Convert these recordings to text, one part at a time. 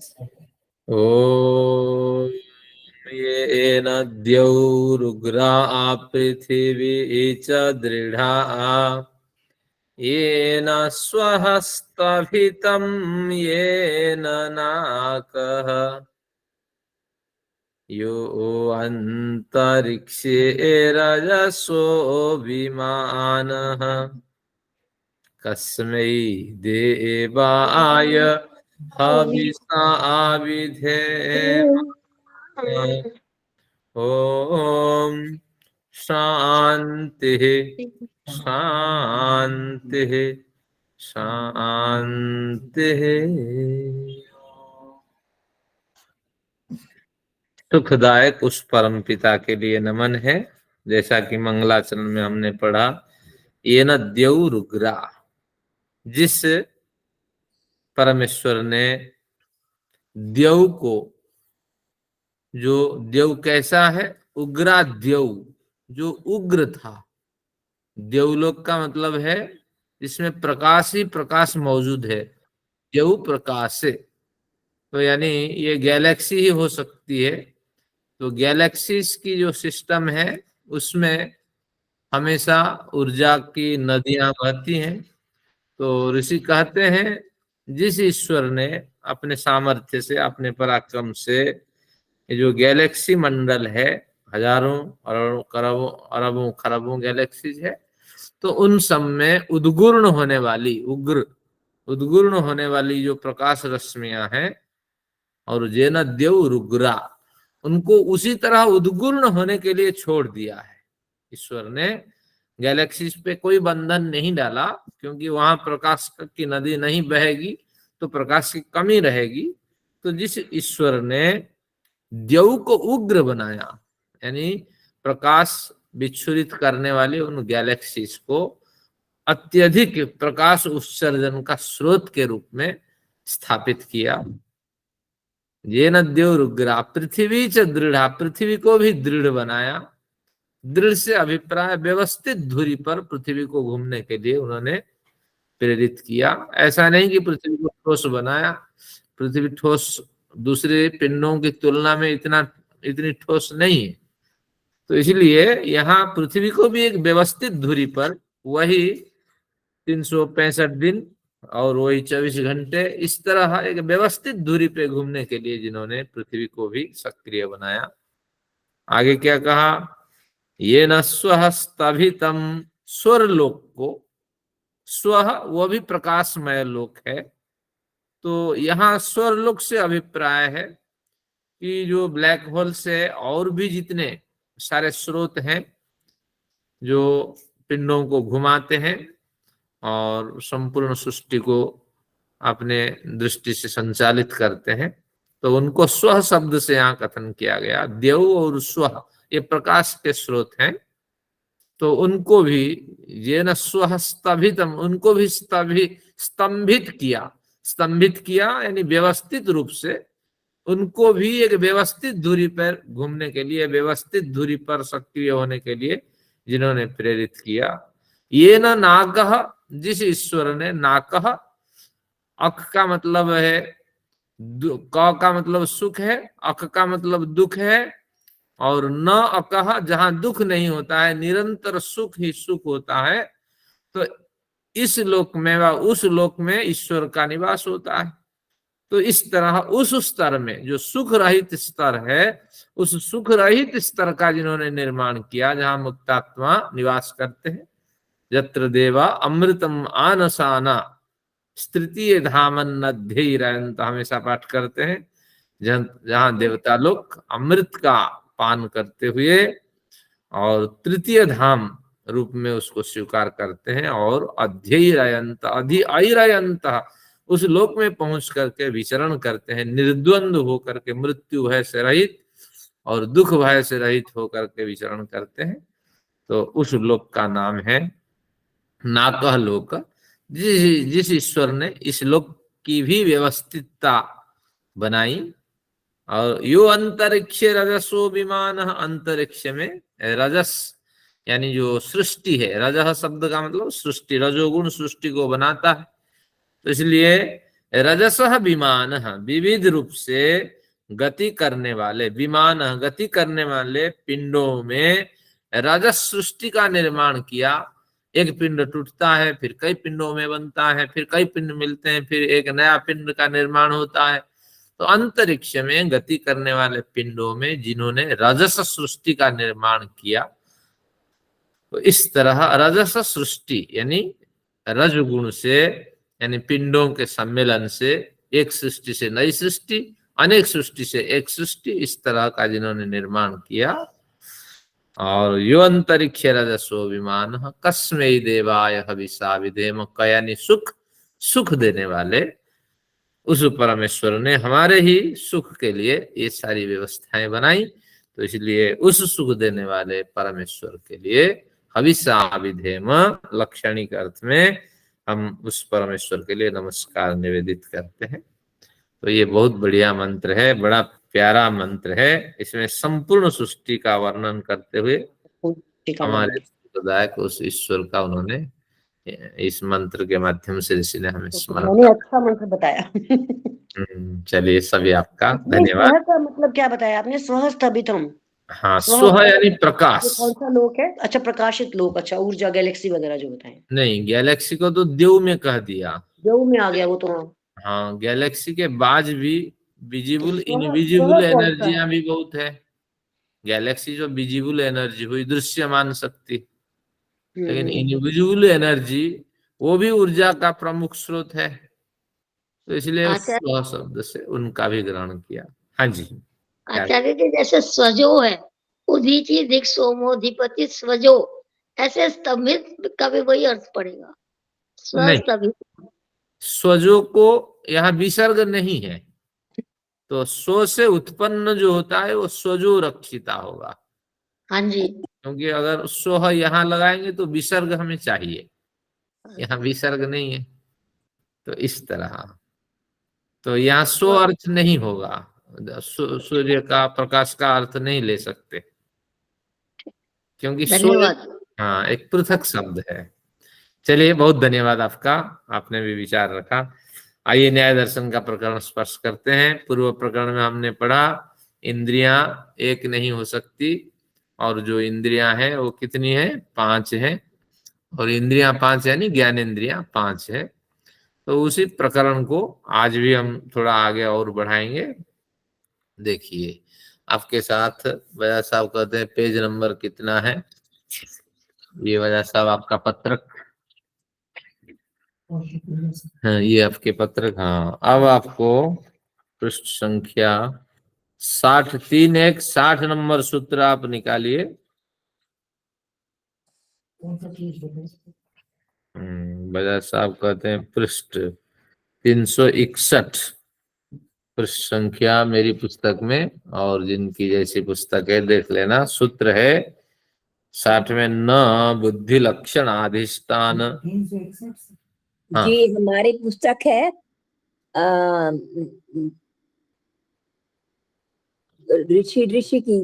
ॐ येन द्यौरुग्रा पृथिवी च दृढा येन स्वहस्तभितं येन नाकः यो अन्तरिक्षे रजसो विमानः कस्मै देवाय हविषा विधेम। ॐ शान्तिः शान्तिः शान्तिः। सुखदायक उस परम पिता के लिए नमन है, जैसा कि मंगलाचरण में हमने पढ़ा, ये न द्यौरुग्रा, जिस परमेश्वर ने द्यौ को, जो द्यौ कैसा है, उग्रा द्यौ, जो उग्र था। द्यौलोक का मतलब है जिसमें प्रकाश ही प्रकाश मौजूद है, द्यौ प्रकाश से। तो यानी ये गैलेक्सी ही हो सकती है। तो गैलेक्सीज की जो सिस्टम है उसमें हमेशा ऊर्जा की नदियां बहती हैं। तो ऋषि कहते हैं जिस ईश्वर ने अपने सामर्थ्य से, अपने पराक्रम से ये जो गैलेक्सी मंडल है, हजारों अरबों करोड़ों अरबों खरबों गैलेक्सीज है, तो उन सब में उद्गुर्ण होने वाली, उद्गुर्ण होने वाली जो प्रकाश रश्मियां हैं, और जेन देव रुग्रा, उनको उसी तरह उद्गुर्ण होने के लिए छोड़ दिया है। ईश्वर ने गैलेक्सीज पे कोई बंधन नहीं डाला, क्योंकि वहां प्रकाश की नदी नहीं बहेगी तो प्रकाश की कमी रहेगी। तो जिस ईश्वर ने द्यौ को उग्र बनाया, यानी प्रकाश विच्छुरित करने वाले उन गैलेक्सीज को अत्यधिक प्रकाश उत्सर्जन का स्रोत के रूप में स्थापित किया। ये न द्यौरुग्रा पृथ्वी च दृढ़ा, पृथ्वी को भी दृढ़ बनाया। दृढ़ से अभिप्राय व्यवस्थित धुरी पर पृथ्वी को घूमने के लिए उन्होंने प्रेरित किया। ऐसा नहीं कि पृथ्वी को ठोस बनाया, पृथ्वी ठोस दूसरे पिंडों की तुलना में इतनी ठोस नहीं है। तो इसलिए यहाँ पृथ्वी को भी एक व्यवस्थित धुरी पर, वही 365 दिन और वही 24 घंटे, इस तरह एक व्यवस्थित दूरी पे घूमने के लिए जिन्होंने पृथ्वी को भी सक्रिय बनाया। आगे क्या कहा, ये न स्वहस्तभितम, स्वर लोक को, स्व वो भी प्रकाशमय लोक है। तो यहाँ स्वर लोक से अभिप्राय है कि जो ब्लैक होल से और भी जितने सारे स्रोत हैं जो पिंडों को घुमाते हैं और संपूर्ण सृष्टि को अपने दृष्टि से संचालित करते हैं, तो उनको स्व शब्द से यहाँ कथन किया गया। देव और स्व ये प्रकाश के स्रोत हैं। तो उनको भी ये न स्व स्तभितम, उनको भी स्तंभित किया। स्तंभित किया यानी व्यवस्थित रूप से, उनको भी एक व्यवस्थित दूरी पर घूमने के लिए, व्यवस्थित दूरी पर सक्रिय होने के लिए जिन्होंने प्रेरित किया। ये न नाकः, जिस ईश्वर ने, नाकः अक का मतलब है, क का मतलब सुख है, अक का मतलब दुख है, और न अकह जहां दुख नहीं होता है, निरंतर सुख ही सुख होता है। तो इस लोक में व उस लोक में ईश्वर का निवास होता है। तो इस तरह उस स्तर में जो सुख रहित स्तर है, उस सुख रहित स्तर का जिन्होंने निर्माण किया, जहां मुक्तात्मा निवास करते हैं। यत्र देवा अमृतम आनसाना तृतीय धामन नध्यरयंत, हमेशा पाठ करते हैं। जहां देवता लोग अमृत का पान करते हुए और तृतीय धाम रूप में उसको स्वीकार करते हैं, और अध्ययरयंत, अधिअयरयंत, उस लोक में पहुंच करके विचरण करते हैं, निर्द्वंद होकर के, मृत्यु भय से रहित और दुख भय से रहित होकर के विचरण करते हैं। तो उस लोक का नाम है नाकह लोक। जिस ईश्वर ने इस लोक की भी व्यवस्थितता बनाई। और यो अंतरिक्ष रजसो विमान, अंतरिक्ष में रजस यानी जो सृष्टि है, रजह शब्द का मतलब सृष्टि, रजोगुण सृष्टि को बनाता है। तो इसलिए रजसः विमान, विविध रूप से गति करने वाले, विमान गति करने वाले पिंडों में रजस सृष्टि का निर्माण किया। एक पिंड टूटता है, फिर कई पिंडों में बनता है, फिर कई पिंड मिलते हैं, फिर एक नया पिंड का निर्माण होता है। तो अंतरिक्ष में गति करने वाले पिंडों में जिन्होंने रजस सृष्टि का निर्माण किया, तो इस तरह रजस सृष्टि यानी रजगुण से, यानी पिंडों के सम्मेलन से एक सृष्टि से नई सृष्टि, अनेक सृष्टि से एक सृष्टि, इस तरह का जिन्होंने निर्माण किया। और यो अंतरिक्ष रजसो विमान कस्मै देवाय हविषा विधेम, यानी सुख, सुख देने वाले उस परमेश्वर ने हमारे ही सुख के लिए ये सारी व्यवस्थाएं बनाई। तो इसलिए उस सुख देने वाले परमेश्वर के लिए हविषा विधेम, लक्षणिक अर्थ में हम उस परमेश्वर के लिए नमस्कार निवेदित करते हैं। तो ये बहुत बढ़िया मंत्र है, बड़ा प्यारा मंत्र है। इसमें संपूर्ण सृष्टि का वर्णन करते हुए हमारे समुदाय को उस ईश्वर का उन्होंने इस मंत्र के माध्यम से ऋषि ने हमें स्मरण, अच्छा मंत्र बताया। चलिए सभी आपका धन्यवाद। का मतलब क्या बताया आपने? स्वहस्तभितम। हाँ, स्व यानी प्रकाश। कौन सा लोक है? अच्छा, प्रकाशित लोक। अच्छा, ऊर्जा, गैलेक्सी वगैरह जो बताए। नहीं, गैलेक्सी को तो देव में कह दिया, देव में आ गया वो तो। हाँ, गैलेक्सी के बाद भी विजिबल इनविजिबल एनर्जियां भी बहुत है। गैलेक्सी जो विजिबल एनर्जी हुई, दृश्यमान शक्ति, लेकिन इनविजिबल एनर्जी वो भी ऊर्जा का प्रमुख स्रोत है। तो इसलिए स्व शब्द से उनका भी ग्रहण किया। हाँ जी आचार्य जी, जैसे स्वजो है, उदीची दिक सोमोधिपति स्वजो, ऐसे स्तंभित का भी वही अर्थ पड़ेगा? नहीं, स्वजो को यहाँ विसर्ग नहीं है, तो स्व से उत्पन्न जो होता है वो स्वजो रक्षिता होगा। हाँ जी, क्योंकि अगर स्व यहाँ लगाएंगे तो विसर्ग हमें चाहिए, यहाँ विसर्ग नहीं है, तो इस तरह। तो यहाँ स्व अर्थ नहीं होगा, सूर्य का, प्रकाश का अर्थ नहीं ले सकते, क्योंकि सूर्य हाँ एक पृथक शब्द है। चलिए, बहुत धन्यवाद आपका, आपने भी विचार रखा। आइए न्याय दर्शन का प्रकरण स्पर्श करते हैं। पूर्व प्रकरण में हमने पढ़ा इंद्रियां एक नहीं हो सकती, और जो इंद्रियां हैं वो कितनी है? 5 है, और इंद्रियां 5 यानी ज्ञान इंद्रियां 5 है। तो उसी प्रकरण को आज भी हम थोड़ा आगे और बढ़ाएंगे। देखिए, आपके साथ वजह साहब कहते हैं पेज नंबर कितना है? ये वजह साहब आपका पत्रक, हाँ ये आपके पत्रक। हाँ, अब आपको पृष्ठ संख्या 63, एक 60 नंबर सूत्र आप निकालिए। बजाज साहब कहते हैं पृष्ठ 361 पृष्ठ संख्या मेरी पुस्तक में, और जिनकी जैसी पुस्तक है देख लेना। सूत्र है 60 में, न बुद्धि लक्षण अधिष्ठान। हाँ। जी हमारी पुस्तक है ऋषि की,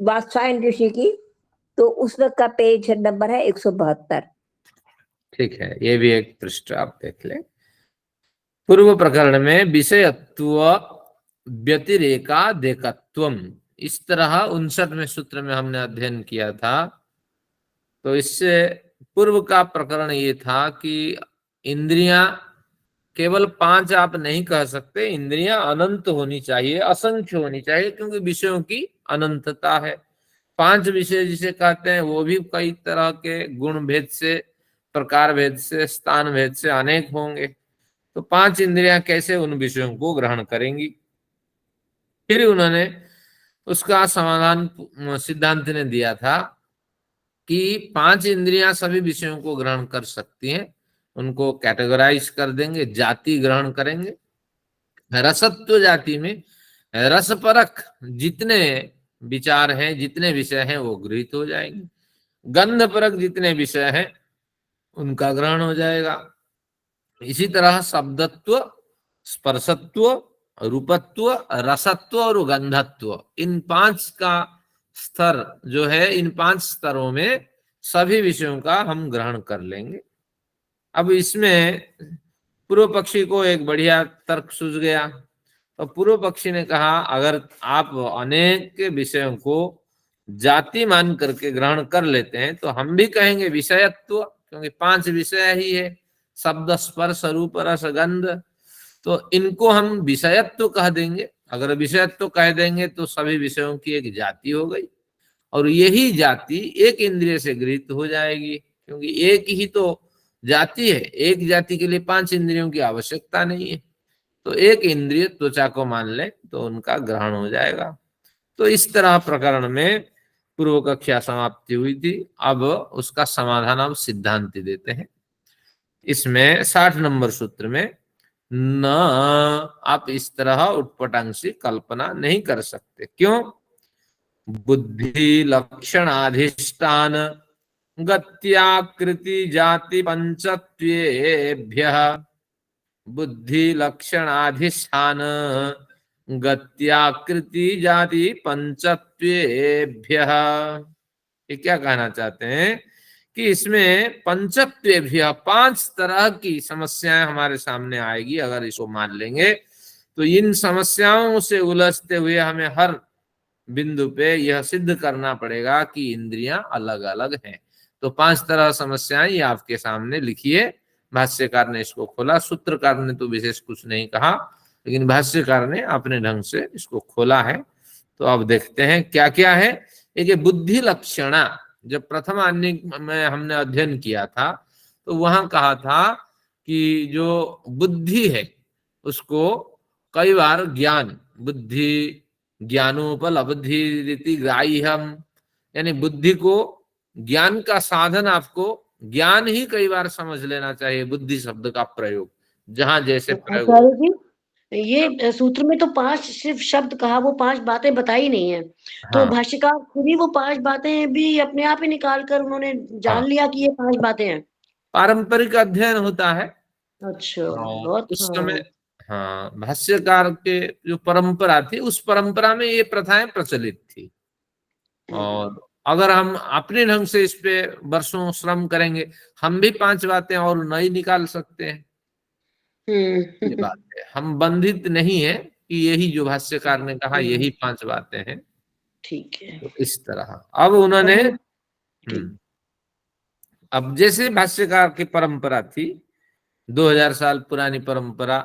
वात्सायन ऋषि की, तो उस वक्त का पेज नंबर है 172। ठीक है, ये भी एक पृष्ठ आप देख ले। पूर्व प्रकरण में विषयत्व व्यतिरेका देकत्वम, इस तरह 59वें सूत्र में हमने अध्ययन किया था। तो इससे पूर्व का प्रकरण ये था कि इंद्रियां केवल 5 आप नहीं कह सकते, इंद्रियां अनंत होनी चाहिए, असंख्य होनी चाहिए, क्योंकि विषयों की अनंतता है। 5 विषय जिसे कहते हैं वो भी कई तरह के गुण भेद से, प्रकार भेद से, स्थान भेद से अनेक होंगे। तो 5 इंद्रियां कैसे उन विषयों को ग्रहण करेंगी? फिर उन्होंने उसका समाधान सिद्धांत ने दिया था कि 5 इंद्रियां सभी विषयों को ग्रहण कर सकती हैं, उनको कैटेगराइज कर देंगे, जाति ग्रहण करेंगे। रसत्व जाति में रसपरक जितने विचार हैं, जितने विषय हैं वो गृहीत हो जाएंगे। गंध परक जितने विषय हैं उनका ग्रहण हो जाएगा। इसी तरह शब्दत्व, स्पर्शत्व, रूपत्व, रसत्व और गंधत्व, इन 5 का स्तर जो है, इन 5 स्तरों में सभी विषयों का हम ग्रहण कर लेंगे। अब इसमें पूर्व पक्षी को एक बढ़िया तर्क सूझ गया। तो पूर्व पक्षी ने कहा अगर आप अनेक विषयों को जाति मान करके ग्रहण कर लेते हैं तो हम भी कहेंगे विषयत्व, क्योंकि 5 विषय ही है, शब्द स्पर्श रूप रस गंध, तो इनको हम विषयत्व कह देंगे। अगर विषयत्व कह देंगे तो सभी विषयों की एक जाति हो गई, और यही जाति एक इंद्रिय से गृहीत हो जाएगी, क्योंकि एक ही तो जाति है, एक जाति के लिए 5 इंद्रियों की आवश्यकता नहीं है। तो एक इंद्रिय त्वचा को मान ले तो उनका ग्रहण हो जाएगा। तो इस तरह प्रकरण में पूर्व कक्षा समाप्ति हुई थी। अब उसका समाधान अब सिद्धांति देते हैं। इसमें 60 नंबर सूत्र में न आप इस तरह उत्पटांशी कल्पना नहीं कर सकते। क्यों? बुद्धि लक्षणाधिष्ठान गत्याकृति जाति पंचत्वेभ्यः, बुद्धि लक्षणाधिष्ठान गत्याकृति जाति पंचत्वेभ्यः। ये क्या कहना चाहते हैं कि इसमें पंचत्वेभ्यः 5 तरह की समस्याएं हमारे सामने आएगी। अगर इसको मान लेंगे तो इन समस्याओं से उलझते हुए हमें हर बिंदु पे यह सिद्ध करना पड़ेगा कि इंद्रियां अलग अलग हैं। तो 5 तरह समस्याएं ये आपके सामने लिखिए। भाष्यकार ने इसको खोला, सूत्रकार ने तो विशेष कुछ नहीं कहा, लेकिन भाष्यकार ने अपने ढंग से इसको खोला है। तो अब देखते हैं क्या क्या है। एक बुद्धि लक्षणा, जब प्रथम आनिक में हमने अध्ययन किया था तो वहां कहा था कि जो बुद्धि है उसको कई बार ज्ञान, बुद्धि ज्ञानोपलब्धि रीति ग्राह्यम, यानी बुद्धि को ज्ञान का साधन, आपको ज्ञान ही कई बार समझ लेना चाहिए। बुद्धि शब्द का प्रयोग जहां जैसे प्रयोग। आचार्य जी, ये सूत्र में तो 5 सिर्फ शब्द कहा, वो 5 बातें बताई नहीं है। तो हाँ, भाष्यकार खुद ही वो 5 बातें भी अपने आप ही निकाल कर उन्होंने जान हाँ, लिया कि ये 5 बातें हैं। पारंपरिक अध्ययन होता है अच्छा, और बहुत उस समय हाँ भाष्यकार के जो परंपरा थी उस परंपरा में ये प्रथाएं प्रचलित थी। और अगर हम अपने ढंग से इस पे वर्षों श्रम करेंगे हम भी 5 बातें और नई निकाल सकते हैं। ये बात है, हम बंधित नहीं है कि यही जो भाष्यकार ने कहा यही 5 बातें हैं। ठीक है। तो इस तरह अब उन्होंने अब जैसे भाष्यकार की परंपरा थी, 2000 साल पुरानी परंपरा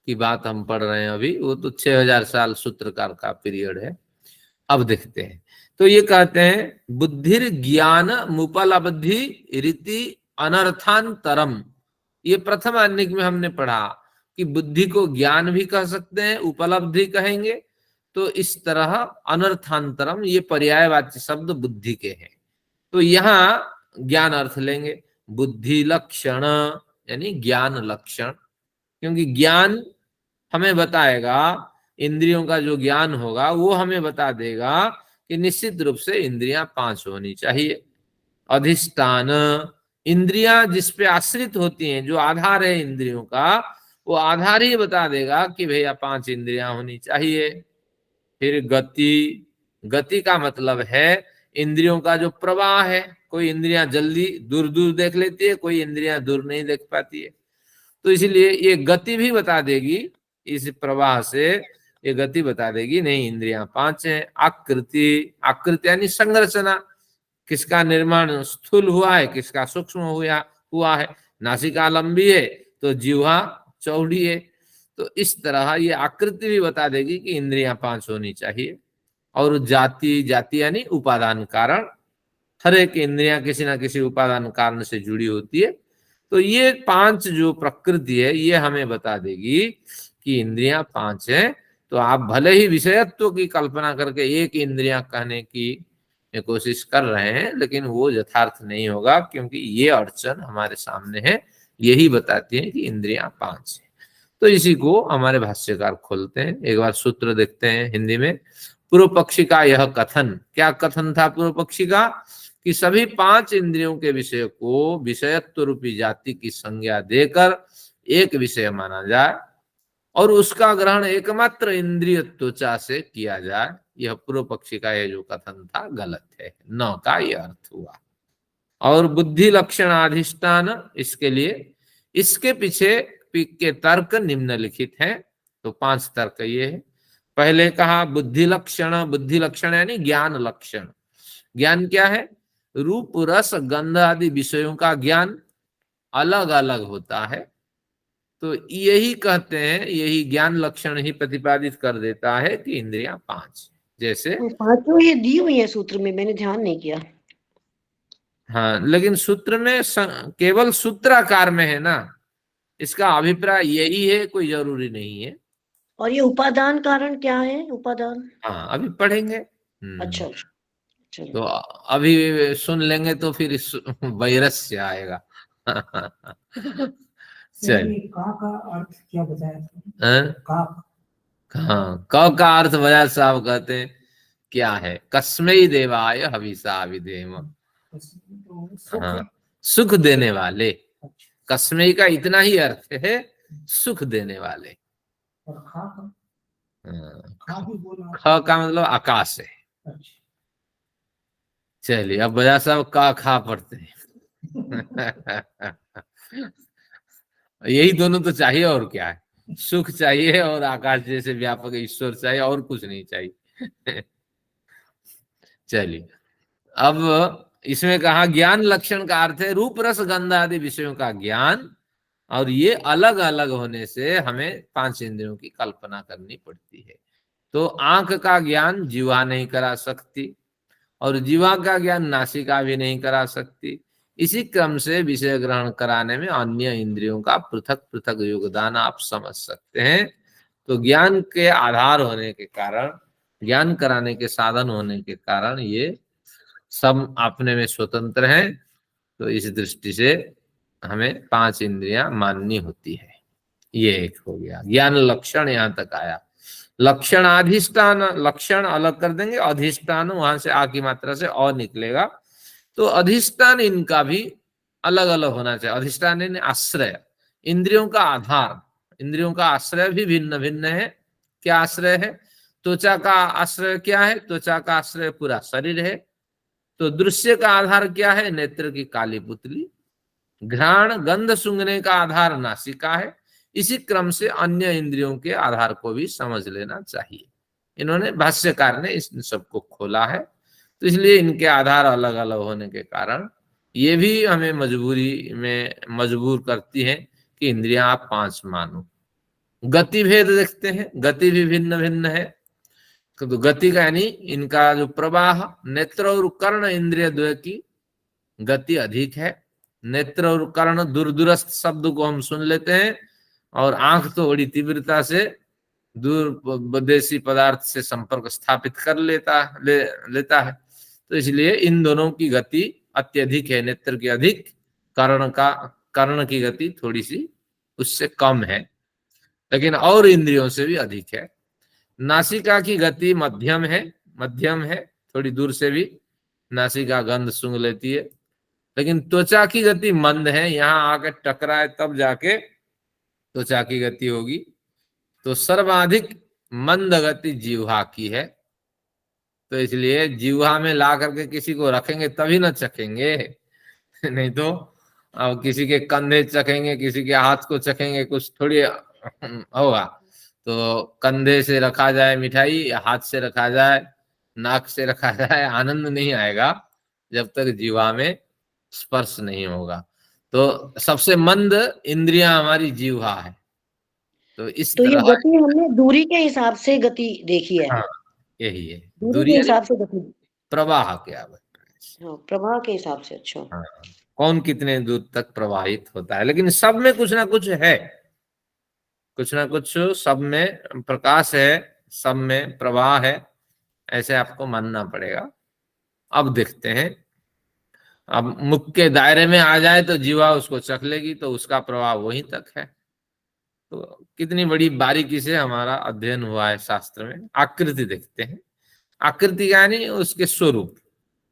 की बात हम पढ़ रहे हैं अभी, वो तो 6000 साल सूत्रकार का पीरियड है। अब देखते हैं। तो ये कहते हैं बुद्धिर ज्ञान मुपलब्धि रीति अनर्थांतरम। ये प्रथम आनिक में हमने पढ़ा कि बुद्धि को ज्ञान भी कह सकते हैं, उपलब्धि कहेंगे। तो इस तरह अनर्थांतरम ये पर्यायवाची शब्द बुद्धि के हैं। तो यहाँ ज्ञान अर्थ लेंगे, बुद्धि लक्षण यानी ज्ञान लक्षण, क्योंकि ज्ञान हमें बताएगा, इंद्रियों का जो ज्ञान होगा वो हमें बता देगा कि निश्चित रूप से इंद्रियां 5 होनी चाहिए। अधिष्ठान, इंद्रियां जिस पे आश्रित होती हैं, जो आधार है इंद्रियों का, वो आधार ही बता देगा कि भैया 5 इंद्रियां होनी चाहिए। फिर गति, गति का मतलब है इंद्रियों का जो प्रवाह है। कोई इंद्रियां जल्दी दूर दूर देख लेती है, कोई इंद्रियां दूर नहीं देख पाती है। तो इसलिए ये गति भी बता देगी, इस प्रवाह से ये गति बता देगी नहीं इंद्रियां 5 हैं। आकृति, आकृति यानी संरचना, किसका निर्माण स्थूल हुआ है, किसका सूक्ष्म हुआ है। नासिका लंबी है तो जिह्वा चौड़ी है। तो इस तरह ये आकृति भी बता देगी कि इंद्रियां 5 होनी चाहिए। और जाति, जाति यानी उपादान कारण, हर एक इंद्रियां किसी ना किसी उपादान कारण से जुड़ी होती है। तो ये 5 जो प्रकृति है ये हमें बता देगी कि इंद्रियां 5 हैं। तो आप भले ही विषयत्व की कल्पना करके एक इंद्रियां कहने की कोशिश कर रहे हैं, लेकिन वो यथार्थ नहीं होगा, क्योंकि ये अड़चन हमारे सामने है, यही बताती है कि इंद्रियां 5 हैं। तो इसी को हमारे भाष्यकार खोलते हैं। एक बार सूत्र देखते हैं हिंदी में। पूर्व पक्षी का यह कथन, क्या कथन था पूर्व पक्षी का, कि सभी 5 इंद्रियों के विषय को विषयत्व रूपी जाति की संज्ञा देकर एक विषय माना जाए और उसका ग्रहण एकमात्र इंद्रिय त्वचा से किया जाए। यह पूर्व पक्षी का यह जो कथन था गलत है, न का यह अर्थ हुआ। और बुद्धि लक्षण अधिष्ठान, इसके लिए इसके पीछे के तर्क निम्नलिखित हैं। तो 5 तर्क ये है। पहले कहा बुद्धि लक्षण। बुद्धि लक्षण यानी ज्ञान लक्षण। ज्ञान क्या है? रूप रस गंध आदि विषयों का ज्ञान अलग अलग होता है। तो यही कहते हैं, यही ज्ञान लक्षण ही प्रतिपादित कर देता है कि इंद्रियां 5। जैसे पांचों ये दी हुई है सूत्र में, मैंने ध्यान नहीं किया। हाँ, लेकिन सूत्र में केवल सूत्राकार में है ना, इसका अभिप्राय यही है, कोई जरूरी नहीं है। और ये उपादान कारण क्या है? उपादान हाँ, अभी पढ़ेंगे। अच्छा तो चलो। अभी सुन लेंगे तो फिर इस वैरस्य आएगा। चल, का अर्थ क्या बताया था? हाँ क का अर्थ बजाज साहब कहते हैं क्या है? कस्मै देवाय हविषा विधेम। हाँ, सुख देने वाले। कस्मै का इतना ही अर्थ है, सुख देने वाले। और ख का मतलब आकाश है। चलिए, अब बजाज साहब का खा पढ़ते हैं। यही दोनों तो चाहिए, और क्या है? सुख चाहिए और आकाश जैसे व्यापक ईश्वर चाहिए, और कुछ नहीं चाहिए। चलिए, अब इसमें कहा ज्ञान लक्षण का अर्थ है रूप रस गंध आदि विषयों का ज्ञान, और ये अलग अलग होने से हमें 5 इंद्रियों की कल्पना करनी पड़ती है। तो आंख का ज्ञान जीवा नहीं करा सकती, और जीवा का ज्ञान नासिका भी नहीं करा सकती। इसी क्रम से विषय ग्रहण कराने में अन्य इंद्रियों का पृथक पृथक योगदान आप समझ सकते हैं। तो ज्ञान के आधार होने के कारण, ज्ञान कराने के साधन होने के कारण ये सब अपने में स्वतंत्र हैं। तो इस दृष्टि से हमें 5 इंद्रियां माननी होती है। ये एक हो गया ज्ञान लक्षण, यहां तक आया। लक्षण अधिष्ठान, लक्षण अलग कर देंगे, अधिष्ठान वहां से आ की मात्रा से और निकलेगा। तो अधिष्ठान इनका भी अलग अलग होना चाहिए। अधिष्ठान यानी आश्रय, इंद्रियों का आधार। इंद्रियों का आश्रय भी भिन्न भिन्न है। क्या आश्रय है? त्वचा का आश्रय क्या है? त्वचा का आश्रय पूरा शरीर है। तो दृश्य का आधार क्या है? नेत्र की काली पुतली। घ्राण गंध सूंघने का आधार नासिका है। इसी क्रम से अन्य इंद्रियों के आधार को भी समझ लेना चाहिए। इन्होंने, भाष्यकार ने इस सबको खोला है। तो इसलिए इनके आधार अलग अलग होने के कारण ये भी हमें मजबूरी में मजबूर करती है कि इंद्रियां आप 5 मानो। गति भेद देखते हैं, गति भी भिन्न भिन्न है। तो गति का यानी इनका जो प्रवाह, नेत्र और कर्ण इंद्रिय द्वय की गति अधिक है। नेत्र और कर्ण दूर दूरस्थ शब्द को हम सुन लेते हैं, और आंख तो बड़ी तीव्रता से दूर विदेशी पदार्थ से संपर्क स्थापित कर लेता है। तो इसलिए इन दोनों की गति अत्यधिक है। नेत्र की अधिक, कर्ण की गति थोड़ी सी उससे कम है, लेकिन और इंद्रियों से भी अधिक है। नासिका की गति मध्यम है, थोड़ी दूर से भी नासिका गंध सूंघ लेती है। लेकिन त्वचा की गति मंद है, यहां आके टकराए तब जाके त्वचा की गति होगी। तो सर्वाधिक मंद गति जिह्वा की है। तो इसलिए जिह्वा में ला करके किसी को रखेंगे तभी ना चखेंगे। नहीं तो अब किसी के कंधे चखेंगे, किसी के हाथ को चखेंगे, कुछ थोड़ी होगा। तो कंधे से रखा जाए मिठाई, या हाथ से रखा जाए, नाक से रखा जाए, आनंद नहीं आएगा जब तक जिह्वा में स्पर्श नहीं होगा। तो सबसे मंद इंद्रियां हमारी जिह्वा है। तो इस तो ये तरह गति हमने दूरी के हिसाब से गति देखी है। हाँ, यही है दूरी के हिसाब से गति, प्रवाह क्या है? हाँ, प्रवाह के हिसाब से। अच्छा, हाँ, कौन कितने दूर तक प्रवाहित होता है। लेकिन सब में कुछ ना कुछ है, कुछ ना कुछ सब में प्रकाश है, सब में प्रवाह है, ऐसे आपको मानना पड़ेगा। अब देखते हैं, अब मुख के दायरे में आ जाए तो जीवा उसको चख लेगी, तो उसका प्रवाह वहीं तक है। तो कितनी बड़ी बारीकी से हमारा अध्ययन हुआ है शास्त्र में। आकृति देखते हैं। आकृति यानी उसके स्वरूप।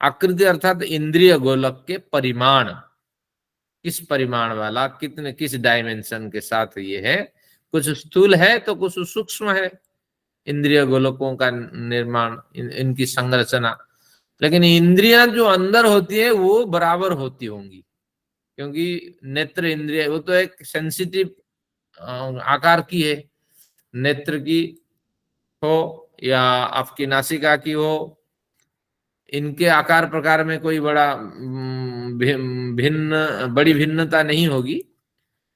आकृति अर्थात इंद्रिय गोलक के परिमाण, किस परिमाण वाला, किस डायमेंशन के साथ ये है। कुछ स्थूल है तो कुछ सूक्ष्म है इंद्रिय गोलकों का निर्माण, इनकी संरचना। लेकिन इंद्रियां जो अंदर होती है वो बराबर होती होंगी, क्योंकि नेत्र इंद्रिय वो तो एक सेंसिटिव आकार की है, नेत्र की हो या आपकी नासिका की हो, इनके आकार प्रकार में कोई बड़ा बड़ी भिन्नता नहीं होगी।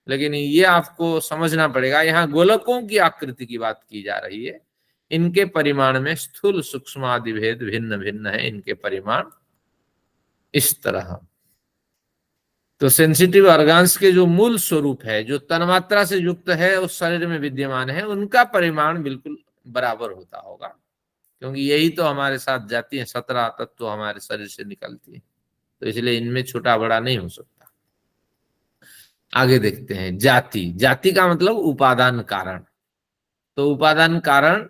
लेकिन ये आपको समझना पड़ेगा, यहाँ गोलकों की आकृति की बात की जा रही है। इनके परिमाण में स्थूल सूक्ष्म आदि भेद भिन्न भिन्न है, इनके परिमाण इस तरह। तो सेंसिटिव ऑर्गन्स के जो मूल स्वरूप है, जो तन्मात्रा से युक्त है, उस शरीर में विद्यमान है, उनका परिमाण बिल्कुल बराबर होता होगा, क्योंकि यही तो हमारे साथ जाती है। 17 तत्व हमारे शरीर से निकलती है, तो इसलिए इनमें छोटा बड़ा नहीं हो सकता। आगे देखते हैं जाति। जाति का मतलब उपादान कारण। तो उपादान कारण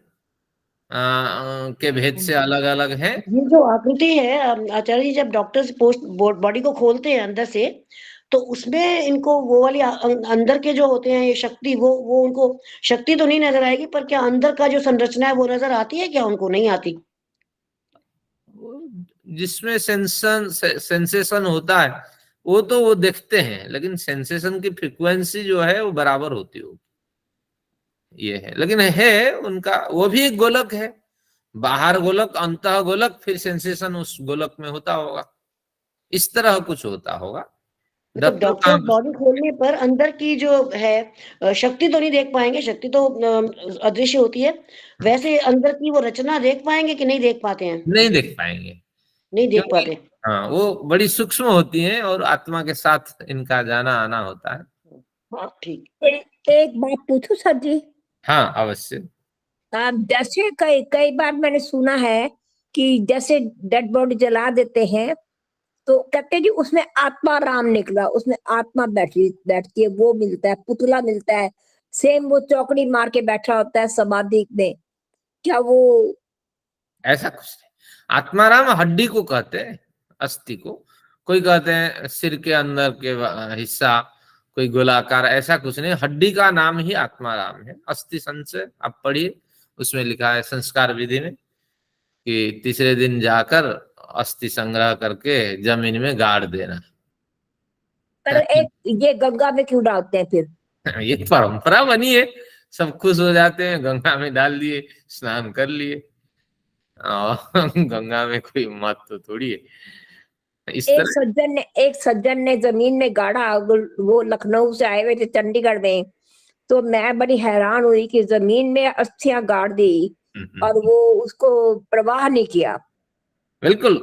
के भेद से अलग अलग है। ये जो आकृति है आचार्य जी, जब डॉक्टर्स पोस्ट बॉडी को खोलते हैं अंदर से, तो उसमें इनको वो वाली अंदर के जो होते हैं ये शक्ति, वो उनको शक्ति तो नहीं नजर आएगी, पर क्या अंदर का जो संरचना है वो नजर आती है क्या? उनको नहीं आती? जिसमें सेंसेशन होता है वो तो वो देखते हैं, लेकिन सेंसेशन की फ्रीक्वेंसी जो है वो बराबर होती होगी, ये है। लेकिन है उनका, वो भी एक गोलक है, बाहर गोलक, अंतः गोलक, फिर सेंसेशन उस गोलक में होता होगा, इस तरह कुछ होता होगा। तो डॉक्टर बॉडी खोलने पर अंदर की जो है शक्ति तो नहीं देख पाएंगे, शक्ति तो अदृश्य होती है, वैसे अंदर की वो रचना देख पाएंगे कि नहीं देख पाते हैं? नहीं देख पाएंगे, नहीं देख पाते। हाँ, वो बड़ी सूक्ष्म होती हैं और आत्मा के साथ इनका जाना आना होता है। हाँ ठीक। एक बात पूछूं सर जी? हाँ अवश्य। जैसे कई कई बार मैंने सुना है कि जैसे डेड बॉडी जला देते हैं तो कहते हैं जी उसमें आत्मा राम निकला, उसमें आत्मा बैठती है, वो मिलता है, पुतला मिलता है, सेम वो चौकड़ी मार के बैठा होता है समाधि में। क्या वो ऐसा कुछ नहीं। आत्माराम हड्डी को कहते हैं, अस्थि को। कोई कहते हैं सिर के अंदर के हिस्सा, कोई गोलाकार, ऐसा कुछ नहीं। हड्डी का नाम ही आत्माराम है। अस्थि संचय आप पढ़िए, उसमें लिखा है संस्कार विधि में कि तीसरे दिन जाकर अस्थि संग्रह करके जमीन में गाड़ देना। पर एक ये गंगा में क्यों डालते हैं फिर? ये परंपरा बनी है, सब खुश हो जाते हैं, गंगा में डाल दिए, स्नान कर लिए, और गंगा में कोई मत तो थोड़ी है। इस तरह एक सज्जन ने जमीन में गाड़ा, वो लखनऊ से आए हुए थे चंडीगढ़ में, तो मैं बड़ी हैरान हुई कि जमीन में अस्थियां गाड़ दी और वो उसको प्रवाह नहीं किया। बिल्कुल,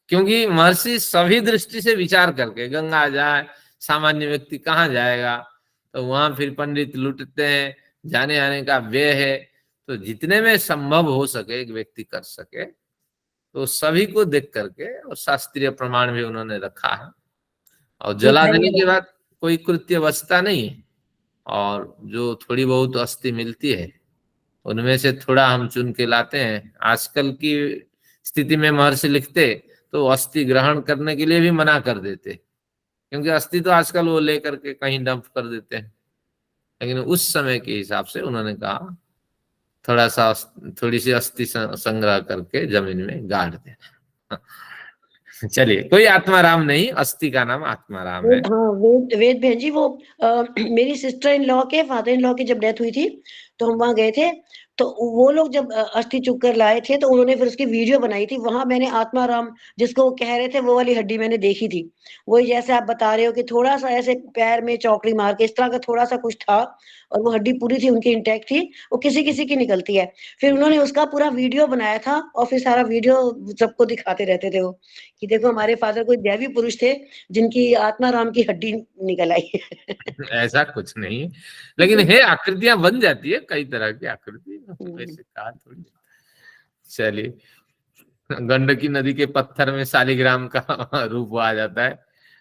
क्योंकि महर्षि सभी दृष्टि से विचार करके, गंगा जाए, सामान्य व्यक्ति कहाँ जाएगा, तो वहां फिर पंडित लुटते हैं, जाने आने का व्यय है, तो जितने में संभव हो सके एक व्यक्ति कर सके, तो सभी को देख करके, और शास्त्रीय प्रमाण भी उन्होंने रखा है। और जला देने के बाद कोई कृत्य बचता नहीं है, और जो थोड़ी बहुत अस्थि मिलती है उनमें से थोड़ा हम चुन के लाते हैं। आजकल की स्थिति में महर्षि लिखते तो अस्थि ग्रहण करने के लिए भी मना कर देते, क्योंकि अस्थि तो आजकल वो लेकर के कहीं डंप कर देते हैं। लेकिन उस समय के हिसाब से उन्होंने कहा थोड़ी सी अस्थि संग्रह करके जमीन में गाड़ देना। चलिए, कोई आत्माराम नहीं, अस्थि का नाम आत्माराम है। हाँ, वेद बहन जी, वो मेरी सिस्टर इन लॉ के फादर इन लॉ की जब डेथ हुई थी, तो हम वहां गए थे, तो वो लोग जब अस्थि चुक कर लाए थे, तो उन्होंने फिर उसकी वीडियो बनाई थी। वहां मैंने आत्माराम जिसको वो कह रहे थे, वो वाली हड्डी मैंने देखी थी। वही जैसे आप बता रहे हो कि थोड़ा सा ऐसे पैर में चौकड़ी मार के इस तरह का थोड़ा सा कुछ था, और वो हड्डी पूरी थी उनकी इंटैक्ट थी। वो किसी किसी की निकलती है। फिर उन्होंने उसका पूरा वीडियो बनाया था, और फिर सारा वीडियो सबको दिखाते रहते थे वो, कि देखो हमारे फादर कोई दैवी पुरुष थे जिनकी आत्माराम की हड्डी निकल आई। ऐसा कुछ नहीं है, लेकिन है, आकृतियां बन जाती है, कई तरह की आकृति, वैसे कहा थोड़ी। चलिए, गंडकी नदी के पत्थर में शालिग्राम का रूप आ जाता है,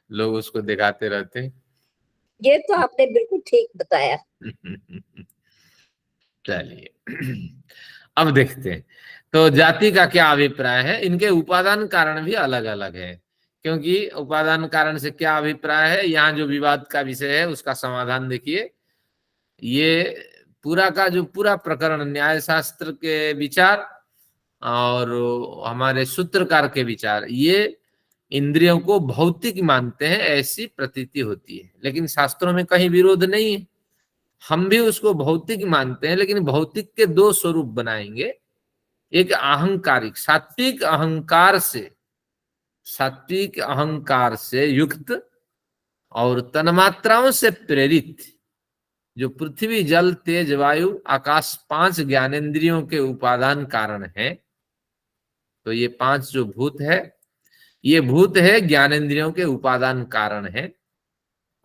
लोग उसको दिखाते रहते हैं। ये तो आपने बिल्कुल ठीक बताया। चलिए, अब देखते हैं तो जाति का क्या अभिप्राय है। इनके उपादान कारण भी अलग अलग है, क्योंकि उपादान कारण से क्या अभिप्राय है, यहाँ जो विवाद का विषय है उसका समाधान देखिए। ये पूरा का जो पूरा प्रकरण न्याय शास्त्र के विचार और हमारे सूत्रकार के विचार, ये इंद्रियों को भौतिक मानते हैं, ऐसी प्रतीति होती है। लेकिन शास्त्रों में कहीं विरोध नहीं है, हम भी उसको भौतिक मानते हैं, लेकिन भौतिक के दो स्वरूप बनाएंगे। एक अहंकारिक, सात्विक अहंकार से युक्त और तन्मात्राओं से प्रेरित, जो पृथ्वी जल तेज वायु आकाश 5 ज्ञानेंद्रियों के उपादान कारण है। तो ये 5 जो भूत है, ये भूत है ज्ञानेंद्रियों के उपादान कारण है।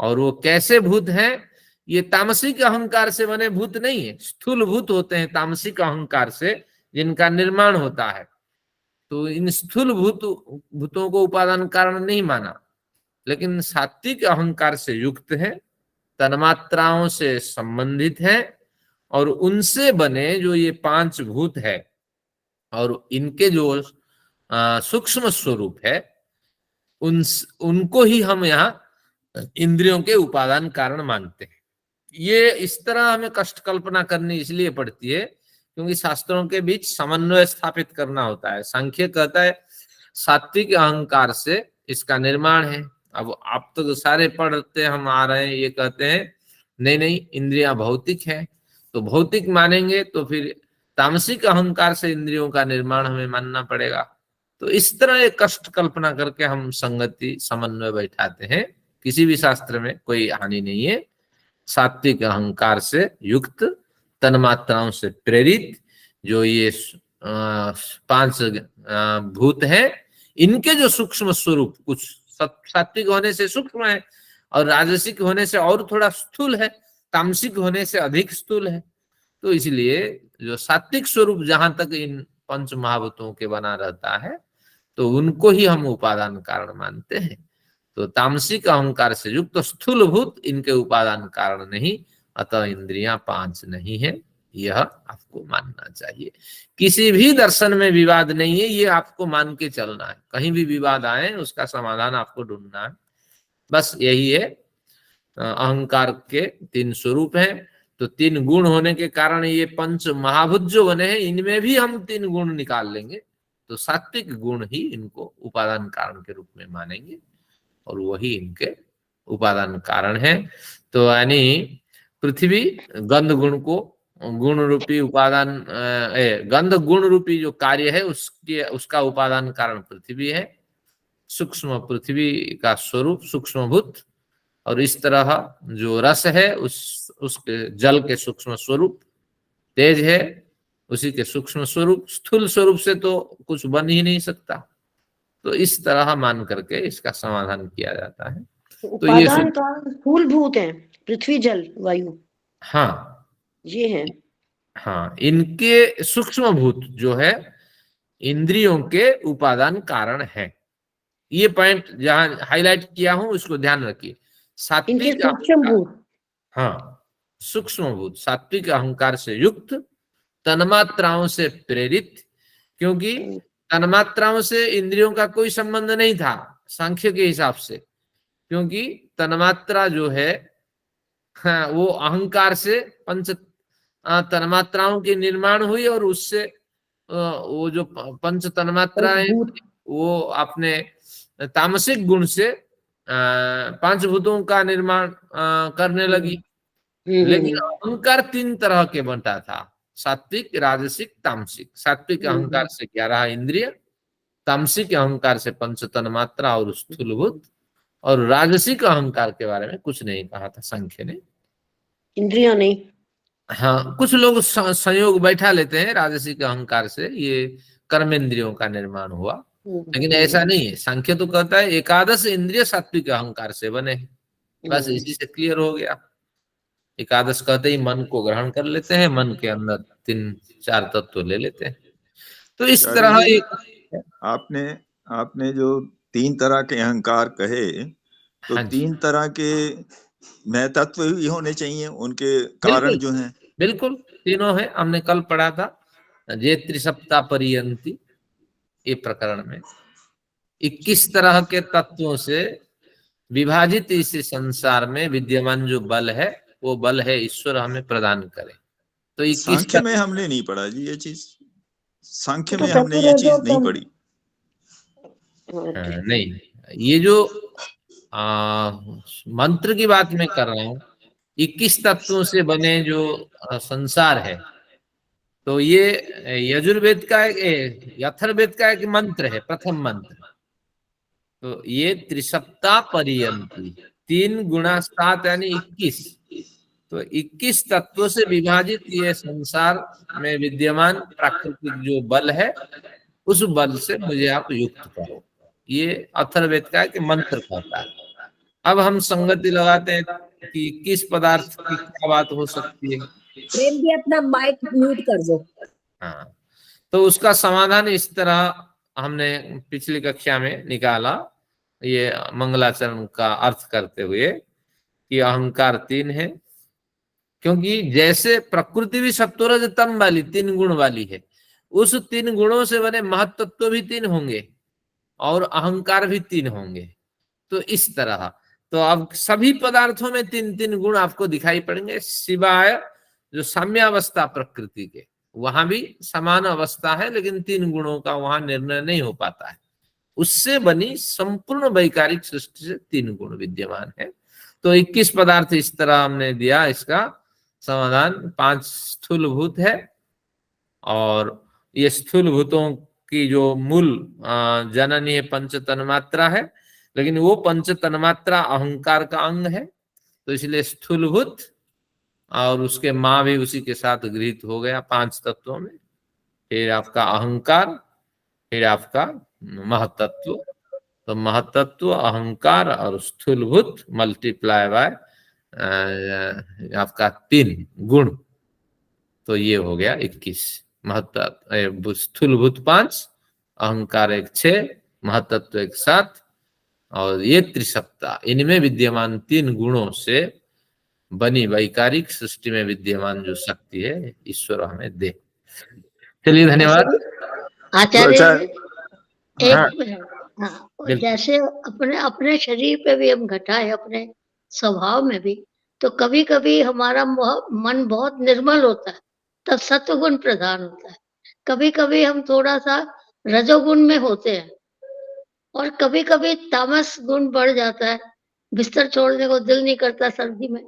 और वो कैसे भूत हैं? ये तामसिक अहंकार से बने भूत नहीं है, स्थूल भूत होते हैं तामसिक अहंकार से जिनका निर्माण होता है। तो इन स्थूल भूतों को उपादान कारण नहीं माना, लेकिन सात्विक अहंकार से युक्त है, तन्मात्राओं से संबंधित है, और उनसे बने जो ये 5 भूत है और इनके जो सूक्ष्म स्वरूप है, उनको ही हम यहाँ इंद्रियों के उपादान कारण मानते हैं। ये इस तरह हमें कष्ट कल्पना करनी इसलिए पड़ती है क्योंकि शास्त्रों के बीच समन्वय स्थापित करना होता है। सांख्य कहता है सात्विक अहंकार से इसका निर्माण है। अब आप तो सारे पढ़ते हम आ रहे हैं, ये कहते हैं नहीं नहीं इंद्रियां भौतिक है, तो भौतिक मानेंगे तो फिर तामसिक अहंकार से इंद्रियों का निर्माण हमें मानना पड़ेगा। तो इस तरह एक कष्ट कल्पना करके हम संगति समन्वय बैठाते हैं। किसी भी शास्त्र में कोई हानि नहीं है। सात्विक अहंकार से युक्त, तन्मात्राओं से प्रेरित जो ये 5 भूत हैं, इनके जो सूक्ष्म स्वरूप कुछ सात्विक होने से सूक्ष्म है और राजसिक होने से और थोड़ा स्थूल है, तामसिक होने से अधिक स्थूल है। तो इसलिए जो सात्विक स्वरूप जहां तक इन 5 महाभूतों के बना रहता है तो उनको ही हम उपादान कारण मानते हैं। तो तामसिक अहंकार से युक्त स्थूल भूत इनके उपादान कारण नहीं, अतः इंद्रियां 5 नहीं है, यह आपको मानना चाहिए। किसी भी दर्शन में विवाद नहीं है, ये आपको मान के चलना है। कहीं भी विवाद आए उसका समाधान आपको ढूंढना है, बस यही है। अहंकार के 3 स्वरूप हैं, तो 3 गुण होने के कारण ये 5 महाभूत जो बने हैं, इनमें भी हम 3 गुण निकाल लेंगे तो सात्विक गुण ही इनको उपादान कारण के रूप में मानेंगे और वही इनके उपादान कारण है। तो यानी पृथ्वी गंध गुण को गुण रूपी उपादान, गंध गुण रूपी जो कार्य है उसका उपादान कारण पृथ्वी है, सूक्ष्म पृथ्वी का स्वरूप सूक्ष्म भूत, और इस तरह जो रस है उसके जल के सूक्ष्म स्वरूप तेज है, उसी के सूक्ष्म स्वरूप, स्थूल स्वरूप से तो कुछ बन ही नहीं सकता। तो इस तरह मान करके इसका समाधान किया जाता है। तो ये उपादान कारण स्थूल भूत हैं, पृथ्वी जल वायु, हाँ ये है। हाँ, इनके सूक्ष्म भूत जो है इंद्रियों के उपादान कारण है। ये पॉइंट जहां हाईलाइट किया हूं उसको ध्यान रखिए। इनके सात्विक सूक्ष्म भूत, हाँ, सूक्ष्म भूत सात्विक अहंकार से युक्त, तन्मात्राओं से प्रेरित, क्योंकि तन्मात्राओं से इंद्रियों का कोई संबंध नहीं था सांख्य के हिसाब से, क्योंकि तन्मात्रा जो है हाँ, वो अहंकार से 5 तन्मात्राओं की निर्माण हुई और उससे वो जो 5 तन्मात्राएं वो अपने तामसिक गुण से 5 भूतों का निर्माण करने लगी। लेकिन अहंकार 3 तरह के बनता था, सात्विक राजसिक तामसिक। सात्विक अहंकार से 11 इंद्रिय, तामसिक अहंकार से 5 तन्मात्रा और स्थूलभूत, और राजसिक अहंकार के बारे में कुछ नहीं कहा था संख्य ने, इंद्रियां नहीं। हाँ, कुछ लोग संयोग बैठा लेते हैं राजसिक अहंकार से ये कर्मेंद्रियों का निर्माण हुआ, लेकिन ऐसा नहीं है। सांख्य तो कहता है एकादश इंद्रिय सात्विक अहंकार से बने हैं, बस इसी से क्लियर हो गया। एकादश कहते ही मन को ग्रहण कर लेते हैं, मन के अंदर 3-4 तत्व ले लेते हैं। तो इस तरह एक आपने जो 3 तरह के अहंकार कहे, तो हाँ 3 तरह के नए तत्व भी होने चाहिए, उनके कारण जो हैं। बिल्कुल तीनों है, हमने कल पढ़ा था जे त्रिसप्ता परियंती, ये प्रकरण में 21 तरह के तत्वों से विभाजित इस संसार में विद्यमान जो बल है वो बल है ईश्वर हमें प्रदान करे। तो सांख्य में हमने नहीं पढ़ा जी ये चीज, सांख्य में हमने ये चीज नहीं पढ़ी। नहीं, ये जो मंत्र की बात मैं कर रहा हूं, 21 तत्वों से बने जो संसार है, तो ये यजुर्वेद का अथर्ववेद का एक मंत्र है, प्रथम मंत्र। तो ये त्रिसप्ता पर्यंती, 3 गुणा 7 यानी 21। तो 21 तत्वों से विभाजित ये संसार में विद्यमान प्राकृतिक जो बल है, उस बल से मुझे आप युक्त करो, ये अथर्ववेद का एक मंत्र कहता है। अब हम संगति लगाते हैं कि किस पदार्थ की क्या बात हो सकती है। प्रेम जी अपना माइक म्यूट कर दो। हाँ, तो उसका समाधान इस तरह हमने पिछली कक्षा में निकाला, ये मंगलाचरण का अर्थ करते हुए कि अहंकार 3 है, क्योंकि जैसे प्रकृति भी सत्वरजतम वाली 3 गुण वाली है, उस 3 गुणों से बने महत्त्व भी 3 होंगे और अहंकार भी 3 होंगे। तो इस तरह तो अब सभी पदार्थों में 3-3 गुण आपको दिखाई पड़ेंगे, सिवाय जो साम्यावस्था प्रकृति के, वहां भी समान अवस्था है, लेकिन 3 गुणों का वहां निर्णय नहीं हो पाता है। उससे बनी संपूर्ण वैकारिक सृष्टि से 3 गुण विद्यमान है। तो 21 पदार्थ इस तरह हमने दिया। इसका समाधान 5 स्थूल भूत है, और ये स्थूल भूतों की जो मूल जननी है पंच तन्मात्रा है, लेकिन वो पंच तन्मात्रा अहंकार का अंग है, तो इसलिए स्थूल भूत और उसके माँ भी उसी के साथ गृहीत हो गया 5 तत्वों में। फिर आपका अहंकार, फिर आपका महतत्व, तो महतत्व, अहंकार और स्थूलभूत मल्टीप्लाई बाय आपका 3 गुण, तो ये हो गया 21। महतत्व स्थूलभूत 5, अहंकार 1 6, महतत्व 1 7, और ये त्रिसप्ता, इनमें विद्यमान 3 गुणों से बनी वैकारिक सृष्टि में विद्यमान जो शक्ति है, ईश्वर हमें दे। चलिए, धन्यवाद आचार्य आचार्य, एक हाँ, मिनट। हाँ, बिल्कुल। जैसे अपने अपने शरीर पे भी हम घटाए, अपने स्वभाव में भी, तो कभी कभी हमारा मन बहुत निर्मल होता है, तब सत्वगुण प्रधान होता है। कभी कभी हम थोड़ा सा रजोगुण में होते हैं, और कभी कभी तामस गुण बढ़ जाता है, बिस्तर छोड़ने को दिल नहीं करता सर्दी में,